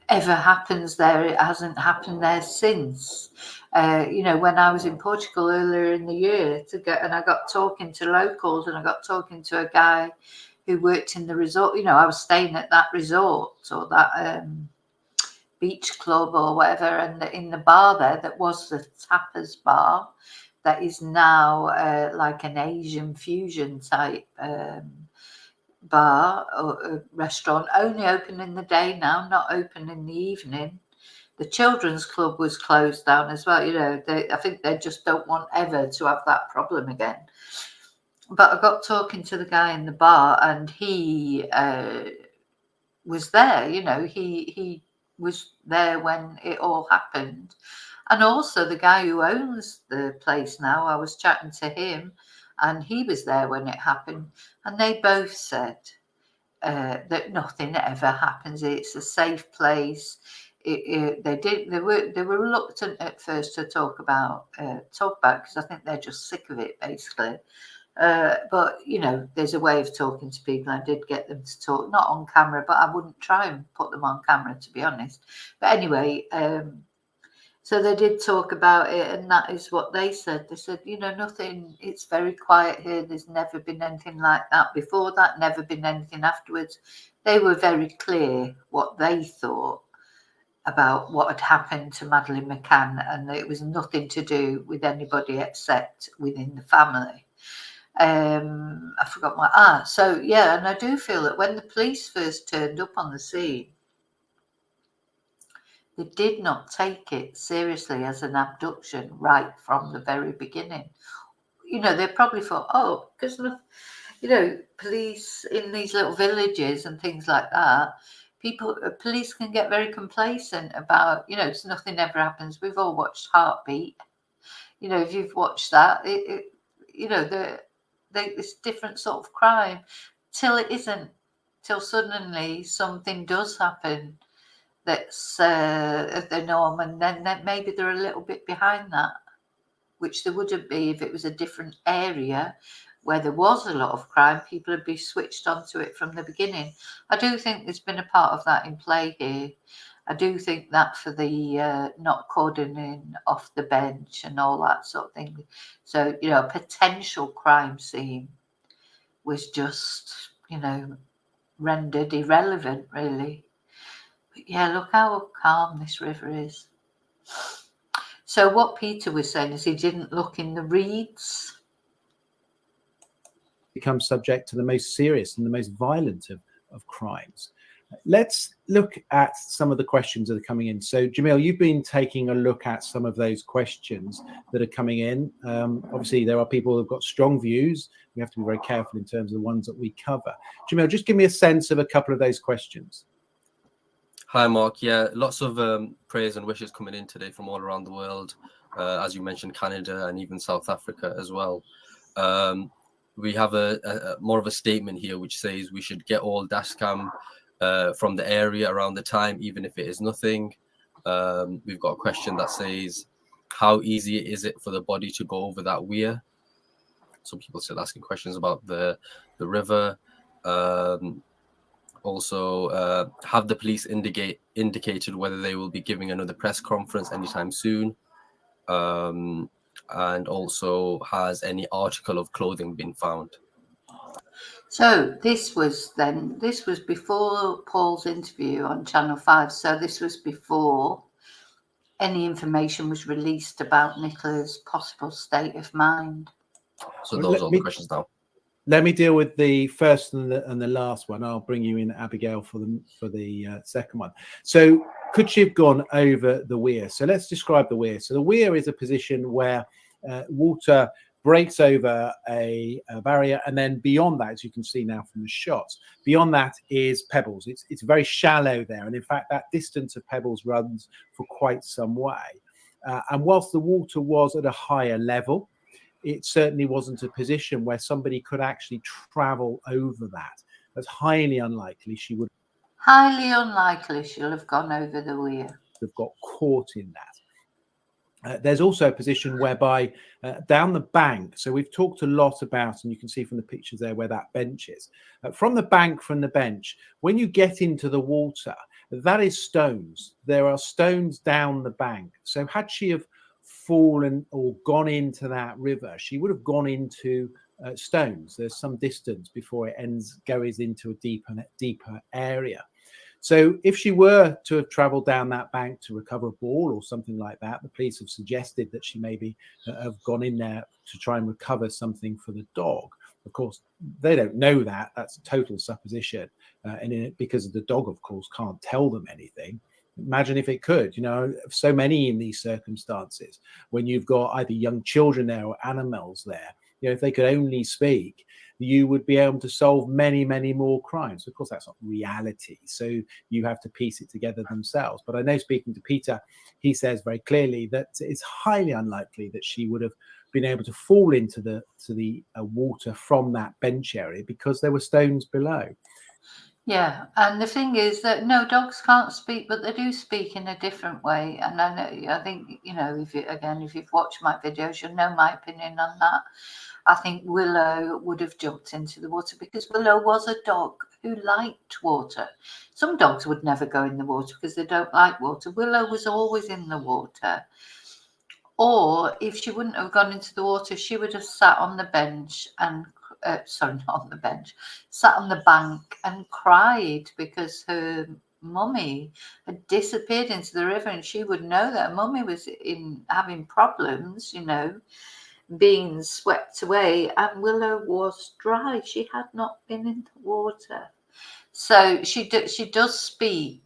ever happens there, it hasn't happened there since. You know, when I was in Portugal earlier in the year and I got talking to locals and I got talking to a guy who worked in the resort. You know, I was staying at that resort or that beach club or whatever, and in the bar there that was the tapas bar that is now like an Asian fusion type bar or restaurant, only open in the day now, not open in the evening. The children's club was closed down as well. You know, I think they just don't want ever to have that problem again. But I got talking to the guy in the bar, and he was there. You know, he was there when it all happened. And also the guy who owns the place now, I was chatting to him, and he was there when it happened. And they both said that nothing ever happens. It's a safe place. They were reluctant at first to talk about because I think they're just sick of it, basically. But you know, there's a way of talking to people. I did get them to talk, not on camera, but I wouldn't try and put them on camera, to be honest. But anyway, so they did talk about it, and that is what they said. They said, you know, nothing, it's very quiet here. There's never been anything like that before that, never been anything afterwards. They were very clear what they thought about what had happened to Madeleine McCann, and it was nothing to do with anybody except within the family. I forgot so yeah, and I do feel that when the police first turned up on the scene, they did not take it seriously as an abduction right from the very beginning. You know, they probably thought, because, you know, police in these little villages and things like that, police can get very complacent about, you know, nothing ever happens. We've all watched Heartbeat. You know, if you've watched that, you know, this different sort of crime till it isn't, till suddenly something does happen that's the norm, and then maybe they're a little bit behind that, which they wouldn't be if it was a different area where there was a lot of crime. People would be switched onto it from the beginning. I do think there's been a part of that in play here. I do think that for the not cordoning off the bench and all that sort of thing. So, you know, a potential crime scene was just, you know, rendered irrelevant, really. But yeah, look how calm this river is. So what Peter was saying is he didn't look in the reeds. Become subject to the most serious and the most violent of crimes. Let's look at some of the questions that are coming in. So, Jamil, you've been taking a look at some of those questions that are coming in. Obviously, there are people who've got strong views. We have to be very careful in terms of the ones that we cover. Jamil, just give me a sense of a couple of those questions. Hi, Mark. Yeah, lots of prayers and wishes coming in today from all around the world. As you mentioned, Canada and even South Africa as well. We have a more of a statement here which says we should get all dash cam from the area around the time, even if it is nothing. We've got a question that says, how easy is it for the body to go over that weir? Some people still asking questions about the river. Also, have the police indicated whether they will be giving another press conference anytime soon? And also, has any article of clothing been found? So this was before Paul's interview on Channel 5. So this was before any information was released about Nicola's possible state of mind. So those are the questions now. Let me deal with the first and the last one. I'll bring you in, Abigail, for the second one. So could she have gone over the weir? So let's describe the weir. So the weir is a position where water breaks over a barrier, and then beyond that, as you can see now from the shots, beyond that is pebbles. It's very shallow there, and in fact that distance of pebbles runs for quite some way. And whilst the water was at a higher level, it certainly wasn't a position where somebody could actually travel over that. It's highly unlikely she would. Highly unlikely she'll have gone over the weir. Have got caught in that. There's also a position whereby down the bank, so we've talked a lot about, and you can see from the pictures there where that bench is. From the bank, from the bench, when you get into the water, that is stones. There are stones down the bank. So had she have fallen or gone into that river, she would have gone into stones. There's some distance before it goes into a deeper area. So if she were to have travelled down that bank to recover a ball or something like that, the police have suggested that she maybe have gone in there to try and recover something for the dog. Of course, they don't know that. That's total supposition. Because the dog, of course, can't tell them anything. Imagine if it could, so many in these circumstances, when you've got either young children there or animals there, if they could only speak, you would be able to solve many, many more crimes. Of course, that's not reality. So you have to piece it together themselves. But I know, speaking to Peter, he says very clearly that it's highly unlikely that she would have been able to fall into the water from that bench area because there were stones below. Yeah, and the thing is that no, dogs can't speak, but they do speak in a different way. And I think if you've watched my videos, you'll know my opinion on that. I think Willow would have jumped into the water because Willow was a dog who liked water. Some dogs would never go in the water because they don't like water. Willow was always in the water. Or if she wouldn't have gone into the water, she would have sat on the bench and sat on the bank and cried because her mummy had disappeared into the river, and she would know that her mummy was having problems, being swept away, and Willow was dry. She had not been in the water. So she does speak,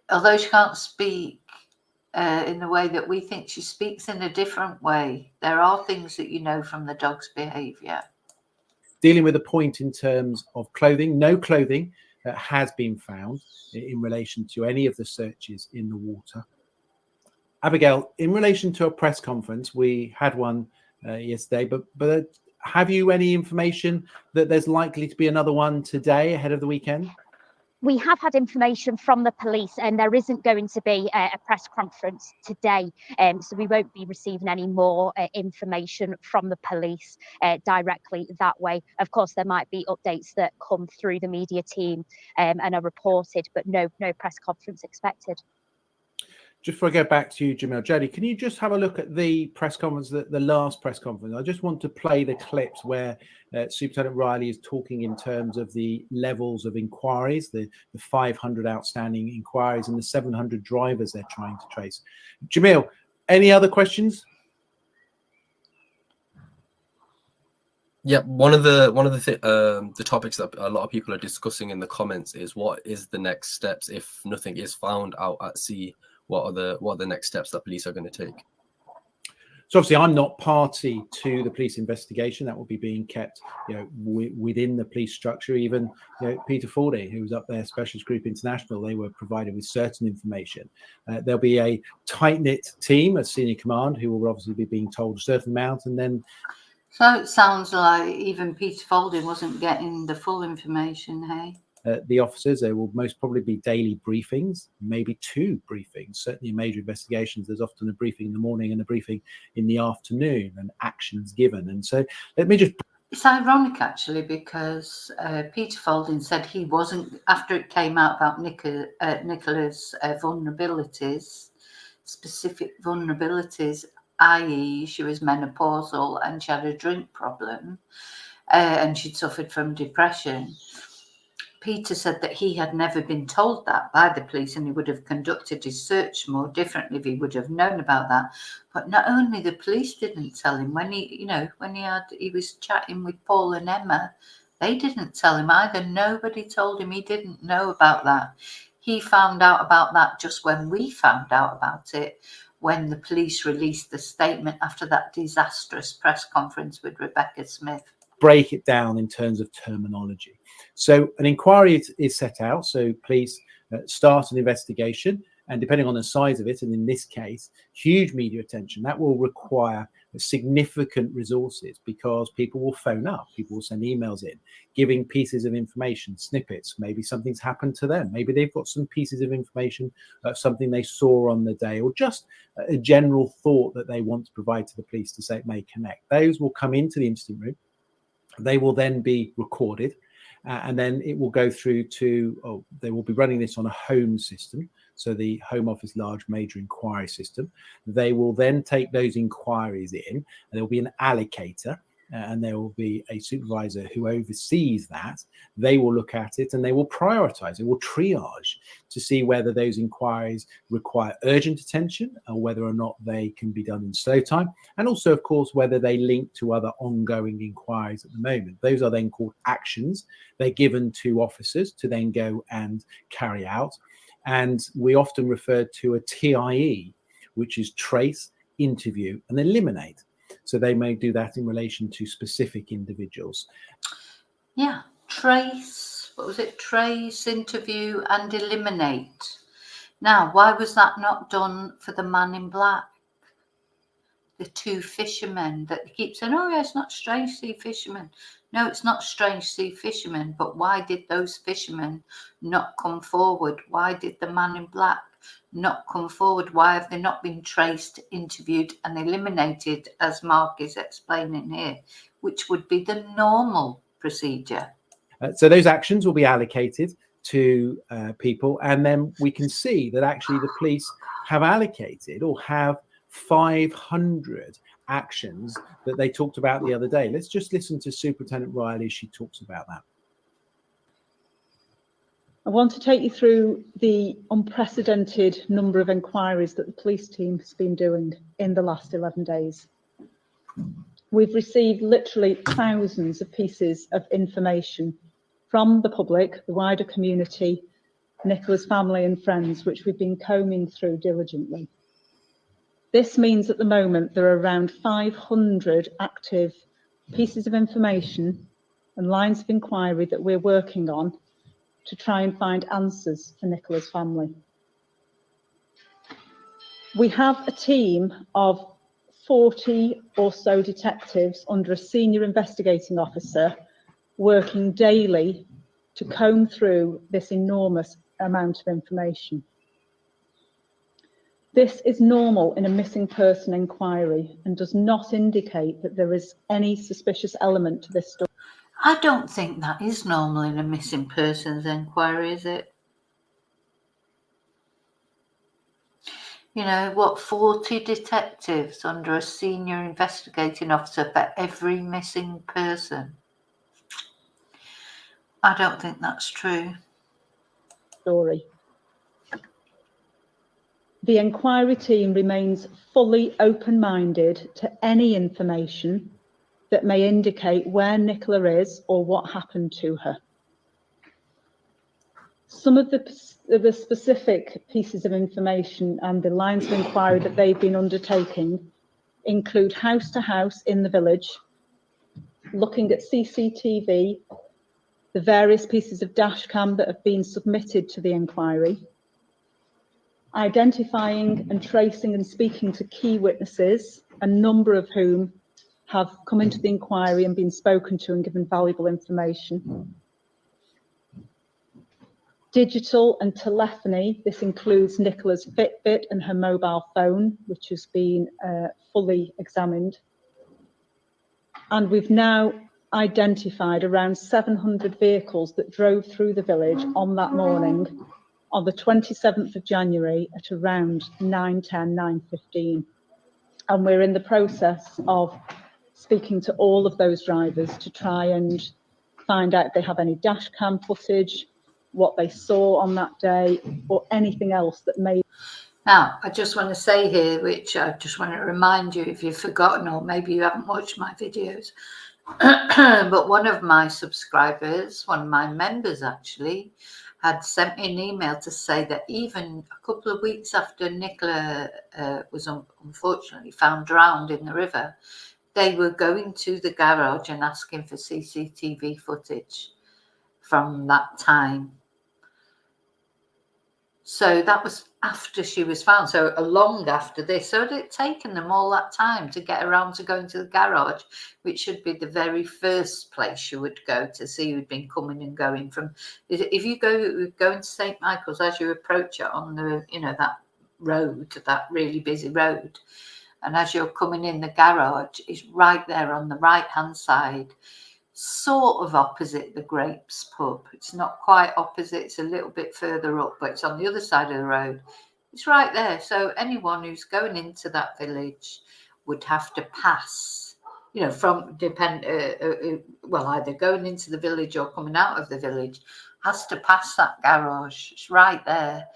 although she can't speak in the way that we think. She speaks in a different way. There are things that from the dog's behaviour. Dealing with a point in terms of clothing, no clothing has been found in relation to any of the searches in the water. Abigail, in relation to a press conference, we had one yesterday, but have you any information that there's likely to be another one today ahead of the weekend? We have had information from the police, and there isn't going to be a press conference today. So we won't be receiving any more information from the police directly that way. Of course, there might be updates that come through the media team and are reported, but no press conference expected. Just before I go back to you, Jamil, Jodie, can you just have a look at the press conference, the last press conference? I just want to play the clips where Superintendent Riley is talking in terms of the levels of inquiries, the 500 outstanding inquiries and the 700 drivers they're trying to trace. Jamil, any other questions? Yeah, one of the topics that a lot of people are discussing in the comments is what is the next steps if nothing is found out at sea. What are the next steps that police are going to take? So obviously, I'm not party to the police investigation. That will be being kept, within the police structure. Even Peter Fordy, who was up there, Specialist Group International, they were provided with certain information. There'll be a tight-knit team at senior command who will obviously be being told a certain amount, and then. So it sounds like even Peter Folding wasn't getting the full information, hey? the officers. There will most probably be daily briefings, maybe 2 briefings. Certainly in major investigations, there's often a briefing in the morning and a briefing in the afternoon, and actions given. And so let me just... It's ironic, actually, because Peter Falding said he wasn't, after it came out about Nicola's vulnerabilities, specific vulnerabilities, i.e. she was menopausal and she had a drink problem, and she'd suffered from depression. Peter said that he had never been told that by the police, and he would have conducted his search more differently if he would have known about that. But not only the police didn't tell him, when he was chatting with Paul and Emma, they didn't tell him either. Nobody told him. He didn't know about that. He found out about that just when we found out about it, when the police released the statement after that disastrous press conference with Rebecca Smith. Break it down in terms of terminology. So an inquiry is set out. So police start an investigation, and depending on the size of it, and in this case, huge media attention, that will require significant resources, because people will phone up, people will send emails in, giving pieces of information, snippets. Maybe something's happened to them. Maybe they've got some pieces of information, something they saw on the day, or just a general thought that they want to provide to the police to say it may connect. Those will come into the incident room. They will then be recorded, and then it will go through to, they will be running this on a home system. So the Home Office large major inquiry system. They will then take those inquiries in, and there will be an allocator, and there will be a supervisor who oversees that. They will look at it and they will prioritize, they will triage to see whether those inquiries require urgent attention or whether or not they can be done in slow time. And also, of course, whether they link to other ongoing inquiries at the moment. Those are then called actions. They're given to officers to then go and carry out. And we often refer to a TIE, which is trace, interview, and eliminate. So they may do that in relation to specific individuals. Yeah, trace, what was it? Trace, interview, and eliminate. Now, why was that not done for the man in black? The 2 fishermen that keep saying, oh, yeah, it's not strange sea fishermen. No, it's not strange sea fishermen. But why did those fishermen not come forward? Why did the man in black not come forward? Why have they not been traced, interviewed, and eliminated, as Mark is explaining here, which would be the normal procedure? So those actions will be allocated to people, and then we can see that actually the police have allocated or have 500 actions that they talked about the other day. Let's just listen to Superintendent Riley as she talks about that. I want to take you through the unprecedented number of inquiries that the police team has been doing in the last 11 days. We've received literally thousands of pieces of information from the public, the wider community, Nicola's family and friends, which we've been combing through diligently. This means at the moment there are around 500 active pieces of information and lines of inquiry that we're working on to try and find answers for Nicola's family. We have a team of 40 or so detectives under a senior investigating officer working daily to comb through this enormous amount of information. This is normal in a missing person inquiry and does not indicate that there is any suspicious element to this story. I don't think that is normal in a missing persons inquiry, is it? You know, what, 40 detectives under a senior investigating officer for every missing person? I don't think that's true. Story. The inquiry team remains fully open-minded to any information that may indicate where Nicola is or what happened to her. Some of the specific pieces of information and the lines of inquiry that they've been undertaking include house to house in the village, looking at CCTV, the various pieces of dash cam that have been submitted to the inquiry, identifying and tracing and speaking to key witnesses, a number of whom have come into the inquiry and been spoken to and given valuable information. Digital and telephony. This includes Nicola's Fitbit and her mobile phone, which has been fully examined. And we've now identified around 700 vehicles that drove through the village on that morning, on the 27th of January at around 9:10, 9:15. And we're in the process of speaking to all of those drivers to try and find out if they have any dash cam footage, what they saw on that day, or anything else that may. Now, I just want to say here, which I just want to remind you if you've forgotten or maybe you haven't watched my videos, but one of my subscribers, one of my members actually, had sent me an email to say that even a couple of weeks after Nicola was unfortunately found drowned in the river, they were going to the garage and asking for CCTV footage from that time. So that was after she was found, so long after this. So it had taken them all that time to get around to going to the garage, which should be the very first place you would go to see who'd been coming and going from. If you go into St. Michael's, as you approach it on the, that road, that really busy road, and as you're coming in, the garage is right there on the right-hand side, sort of opposite the Grapes pub. It's not quite opposite, it's a little bit further up, but it's on the other side of the road. It's right there. So anyone who's going into that village would have to pass, from either going into the village or coming out of the village, has to pass that garage. It's right there.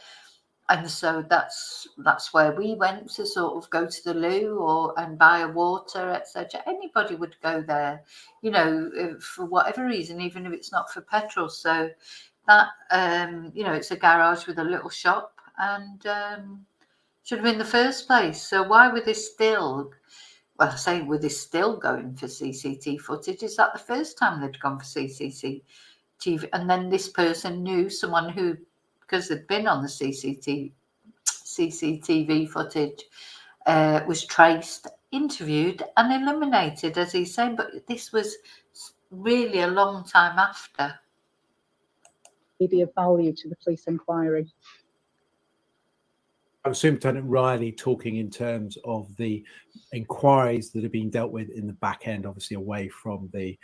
And so that's where we went to sort of go to the loo and buy a water, etc. Anybody would go there, for whatever reason, even if it's not for petrol. So that, it's a garage with a little shop, and should have been the first place. So why were they still, were they still going for CCTV footage? Is that the first time they'd gone for CCTV? And then this person knew someone who, because they'd been on the CCTV footage, was traced, interviewed and eliminated, as he's saying. But this was really a long time after. Be of value to the police inquiry. I was Superintendent Riley talking in terms of the inquiries that are being dealt with in the back end, obviously away from the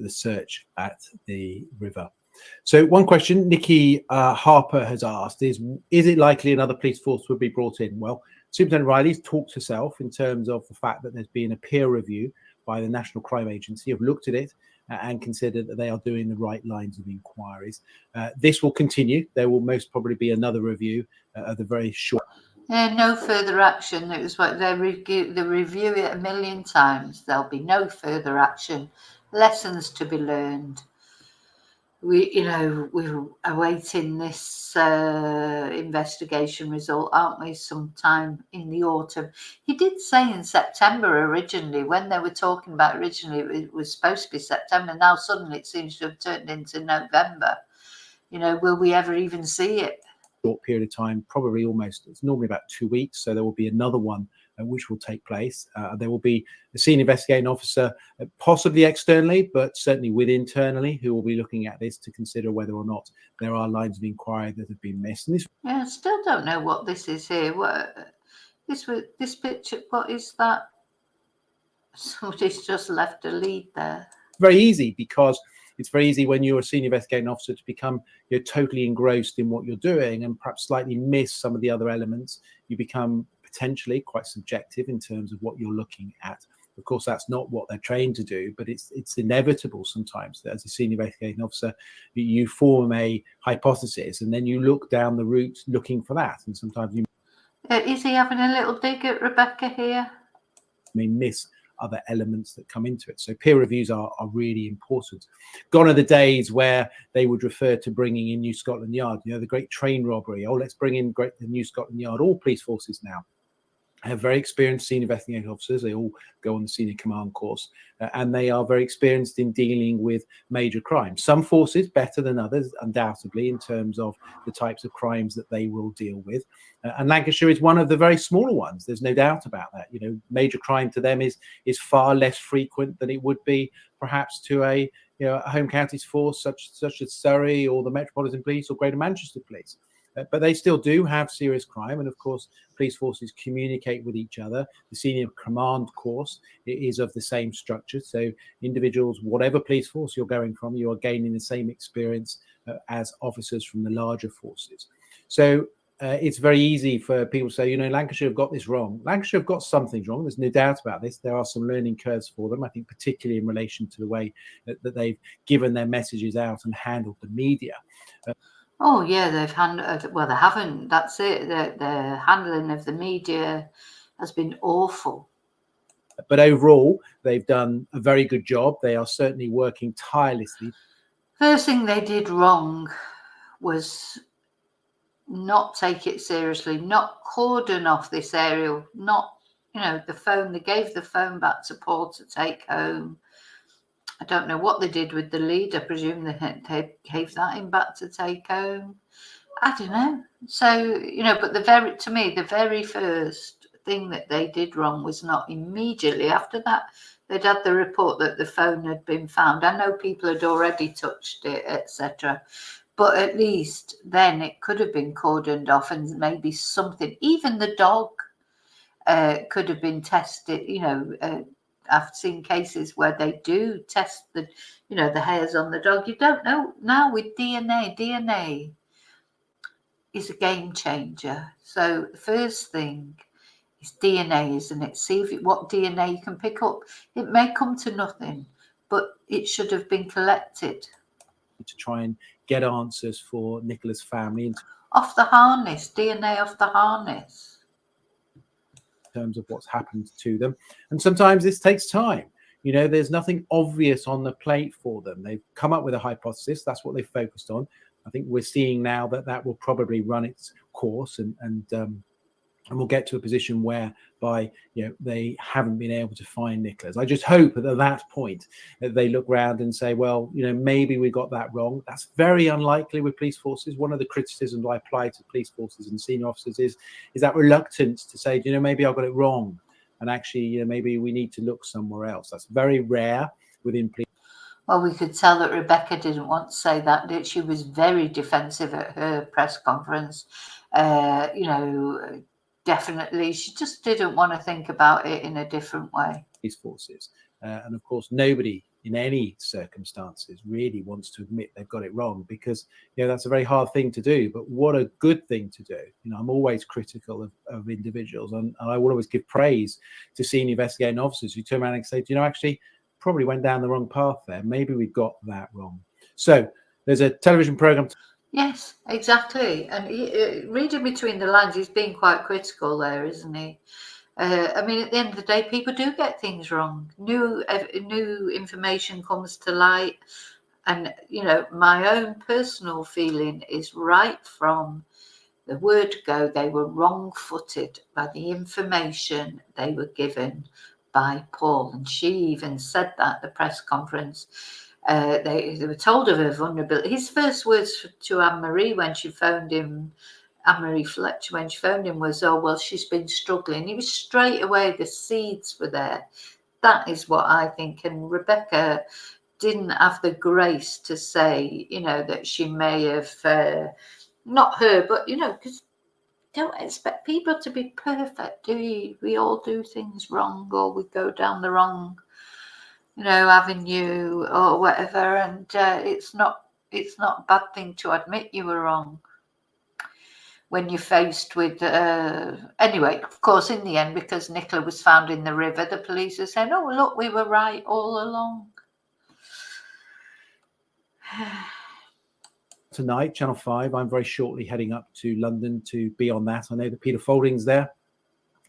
search at the river. So one question Nikki Harper has asked is it likely another police force would be brought in? Well, Superintendent Riley's talked herself in terms of the fact that there's been a peer review by the National Crime Agency, have looked at it and considered that they are doing the right lines of inquiries. This will continue. There will most probably be another review at the very short. No further action. It was what they review it a million times. There'll be no further action. Lessons to be learned. We're awaiting this investigation result, aren't we, sometime in the autumn. He did say in September originally, when they were talking about originally, it was supposed to be September. Now suddenly it seems to have turned into November. Will we ever even see it? Short period of time, probably almost, it's normally about 2 weeks. So there will be another one which will take place. There will be a senior investigating officer, possibly externally, but certainly internally, who will be looking at this to consider whether or not there are lines of inquiry that have been missed. And I still don't know what this is here. This picture, what is that? Somebody's just left a lead there. Very easy, because it's very easy when you're a senior investigating officer to become totally engrossed in what you're doing and perhaps slightly miss some of the other elements. You become potentially quite subjective in terms of what you're looking at. Of course, that's not what they're trained to do, but it's inevitable sometimes that as a senior investigating officer, you form a hypothesis and then you look down the route looking for that. And sometimes you is he having a little dig at Rebecca here? May miss other elements that come into it. So peer reviews are really important. Gone are the days where they would refer to bringing in New Scotland Yard, the great train robbery. Oh, let's bring in the New Scotland Yard. All police forces now have very experienced senior investigating officers. They all go on the senior command course, and they are very experienced in dealing with major crimes. Some forces better than others, undoubtedly, in terms of the types of crimes that they will deal with. And Lancashire is one of the very smaller ones. There's no doubt about that. Major crime to them is far less frequent than it would be perhaps to a home counties force such as Surrey or the Metropolitan Police or Greater Manchester Police. But they still do have serious crime, and of course police forces communicate with each other. The senior command course is of the same structure, so individuals, whatever police force you're going from, you are gaining the same experience as officers from the larger forces. So it's very easy for people to say, Lancashire have got this wrong. Lancashire have got something wrong. There's no doubt about this. There are some learning curves for them, I think, particularly in relation to the way that they've given their messages out and handled the media. Oh yeah, they've handled. Well, they haven't. That's it. The handling of the media has been awful. But overall, they've done a very good job. They are certainly working tirelessly. First thing they did wrong was not take it seriously, not cordon off this area, not, the phone. They gave the phone back to Paul to take home. I don't know what they did with the lead. I presume they gave that him back to take home. I don't know. So, but to me, the very first thing that they did wrong was not immediately after that. They'd had the report that the phone had been found. I know people had already touched it, etc. But at least then it could have been cordoned off and maybe something. Even the dog could have been tested, I've seen cases where they do test the hairs on the dog. You don't know now with DNA. DNA is a game changer. So the first thing is DNA, isn't it? See what DNA you can pick up. It may come to nothing, but it should have been collected. To try and get answers for Nicola's family. Off the harness, DNA off the harness. Terms of what's happened to them, and sometimes this takes time. There's nothing obvious on the plate for them. They've come up with a hypothesis. That's what they focused on. I think we're seeing now that will probably run its course, and we'll get to a position whereby they haven't been able to find Nicola's. I just hope that at that point that they look round and say, well, maybe we got that wrong. That's very unlikely with police forces. One of the criticisms I apply to police forces and senior officers is that reluctance to say, maybe I got it wrong, and actually, maybe we need to look somewhere else. That's very rare within police. Well, we could tell that Rebecca didn't want to say that. She was very defensive at her press conference. Definitely, she just didn't want to think about it in a different way. These forces, and of course, nobody in any circumstances really wants to admit they've got it wrong, because that's a very hard thing to do. But what a good thing to do. I'm always critical of individuals, and I will always give praise to senior investigating officers who turn around and say, actually, probably went down the wrong path there. Maybe we got that wrong. So there's a television program. Yes, exactly. And reading between the lines, he's being quite critical there, isn't he? At the end of the day, people do get things wrong. New information comes to light. And, my own personal feeling is right from the word go, they were wrong-footed by the information they were given by Paul. And she even said that at the press conference. They were told of her vulnerability. His first words to Anne-Marie when she phoned him, Anne-Marie Fletcher, when she phoned him, was, oh, well, she's been struggling. He was straight away, the seeds were there. That is what I think. And Rebecca didn't have the grace to say, that she may have, not her, but, because don't expect people to be perfect, do you? We all do things wrong, or we go down the wrong avenue or whatever, and it's not a bad thing to admit you were wrong when you're faced with anyway, of course, in the end, because Nicola was found in the river, the police are saying, oh, look, we were right all along. Tonight, Channel 5, I'm very shortly heading up to London to be on that. I know that Peter Folding's there,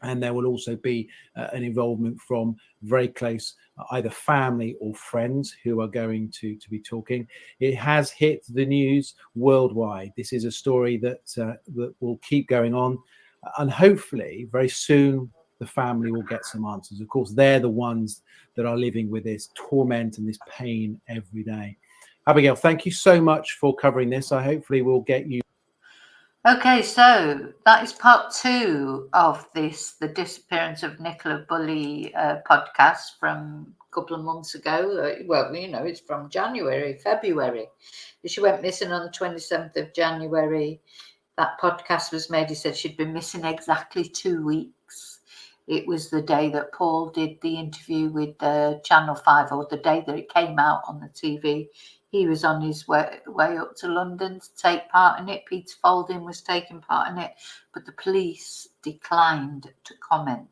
and there will also be an involvement from very close either family or friends who are going to be talking. It has hit the news worldwide. This is a story that will keep going on, and hopefully very soon the family will get some answers. Of course, they're the ones that are living with this torment and this pain every day. Abigail, thank you so much for covering this. I hopefully will get you. Okay, so that is part 2 of the disappearance of Nicola Bulley podcast from couple of months ago. Well, you know, it's from February. She went missing on the 27th of January. That podcast was made. He said she'd been missing exactly 2 weeks. It was the day that Paul did the interview with Channel 5, or the day that it came out on the TV. He was on his way up to London to take part in it. Peter Folding was taking part in it, but the police declined to comment.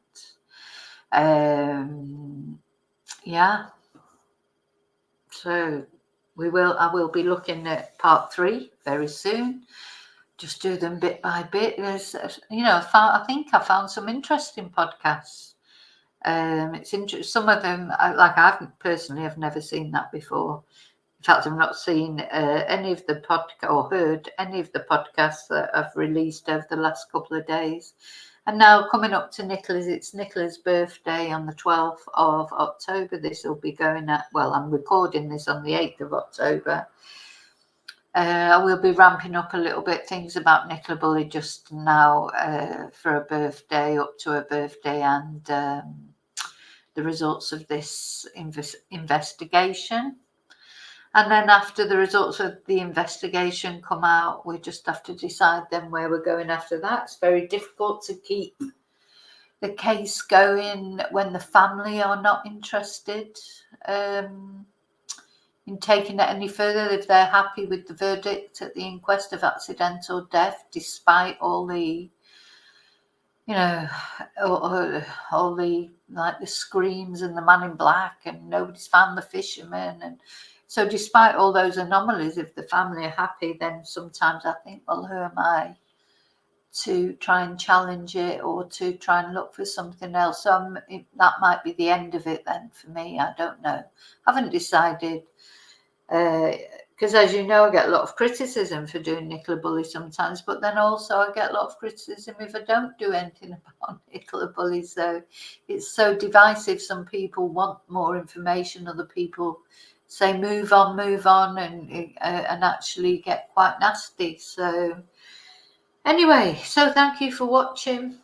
Yeah. So I will be looking at part 3 very soon. Just do them bit by bit. There's, you know, I think I found some interesting podcasts. It's interesting. Some of them, I've never seen that before. In fact, I've not seen any of the podcast or heard any of the podcasts that I've released over the last couple of days. And now coming up to Nicola's, it's Nicola's birthday on the 12th of October. This will be going at, well, I'm recording this on the 8th of October. I will be ramping up a little bit things about Nicola Bulley just now for a birthday, up to her birthday, and the results of this investigation. And then after the results of the investigation come out, we just have to decide then where we're going after that. It's very difficult to keep the case going when the family are not interested in taking it any further. If they're happy with the verdict at the inquest of accidental death, despite all the, you know, all the, like, the screams and the man in black and nobody's found the fisherman, and so despite all those anomalies, if the family are happy, then sometimes I think, well, who am I to try and challenge it or to try and look for something else? So that might be the end of it then for me. I don't know. I haven't decided. Because as you know, I get a lot of criticism for doing Nicola Bulley sometimes, but then also I get a lot of criticism if I don't do anything about Nicola Bulley. So it's so divisive. Some people want more information, other people say move on, and actually get quite nasty. So anyway, so thank you for watching.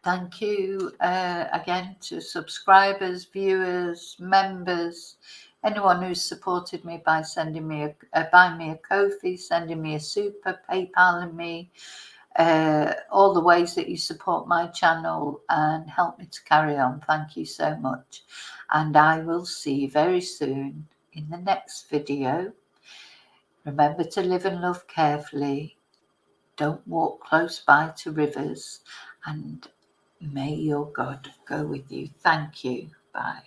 Thank you again to subscribers, viewers, members, anyone who's supported me by sending me buying me a Ko-fi, sending me a super, PayPaling me, all the ways that you support my channel and help me to carry on. Thank you so much. And I will see you very soon in the next video. Remember to live and love carefully. Don't walk close by to rivers, and may your God go with you. Thank you. Bye.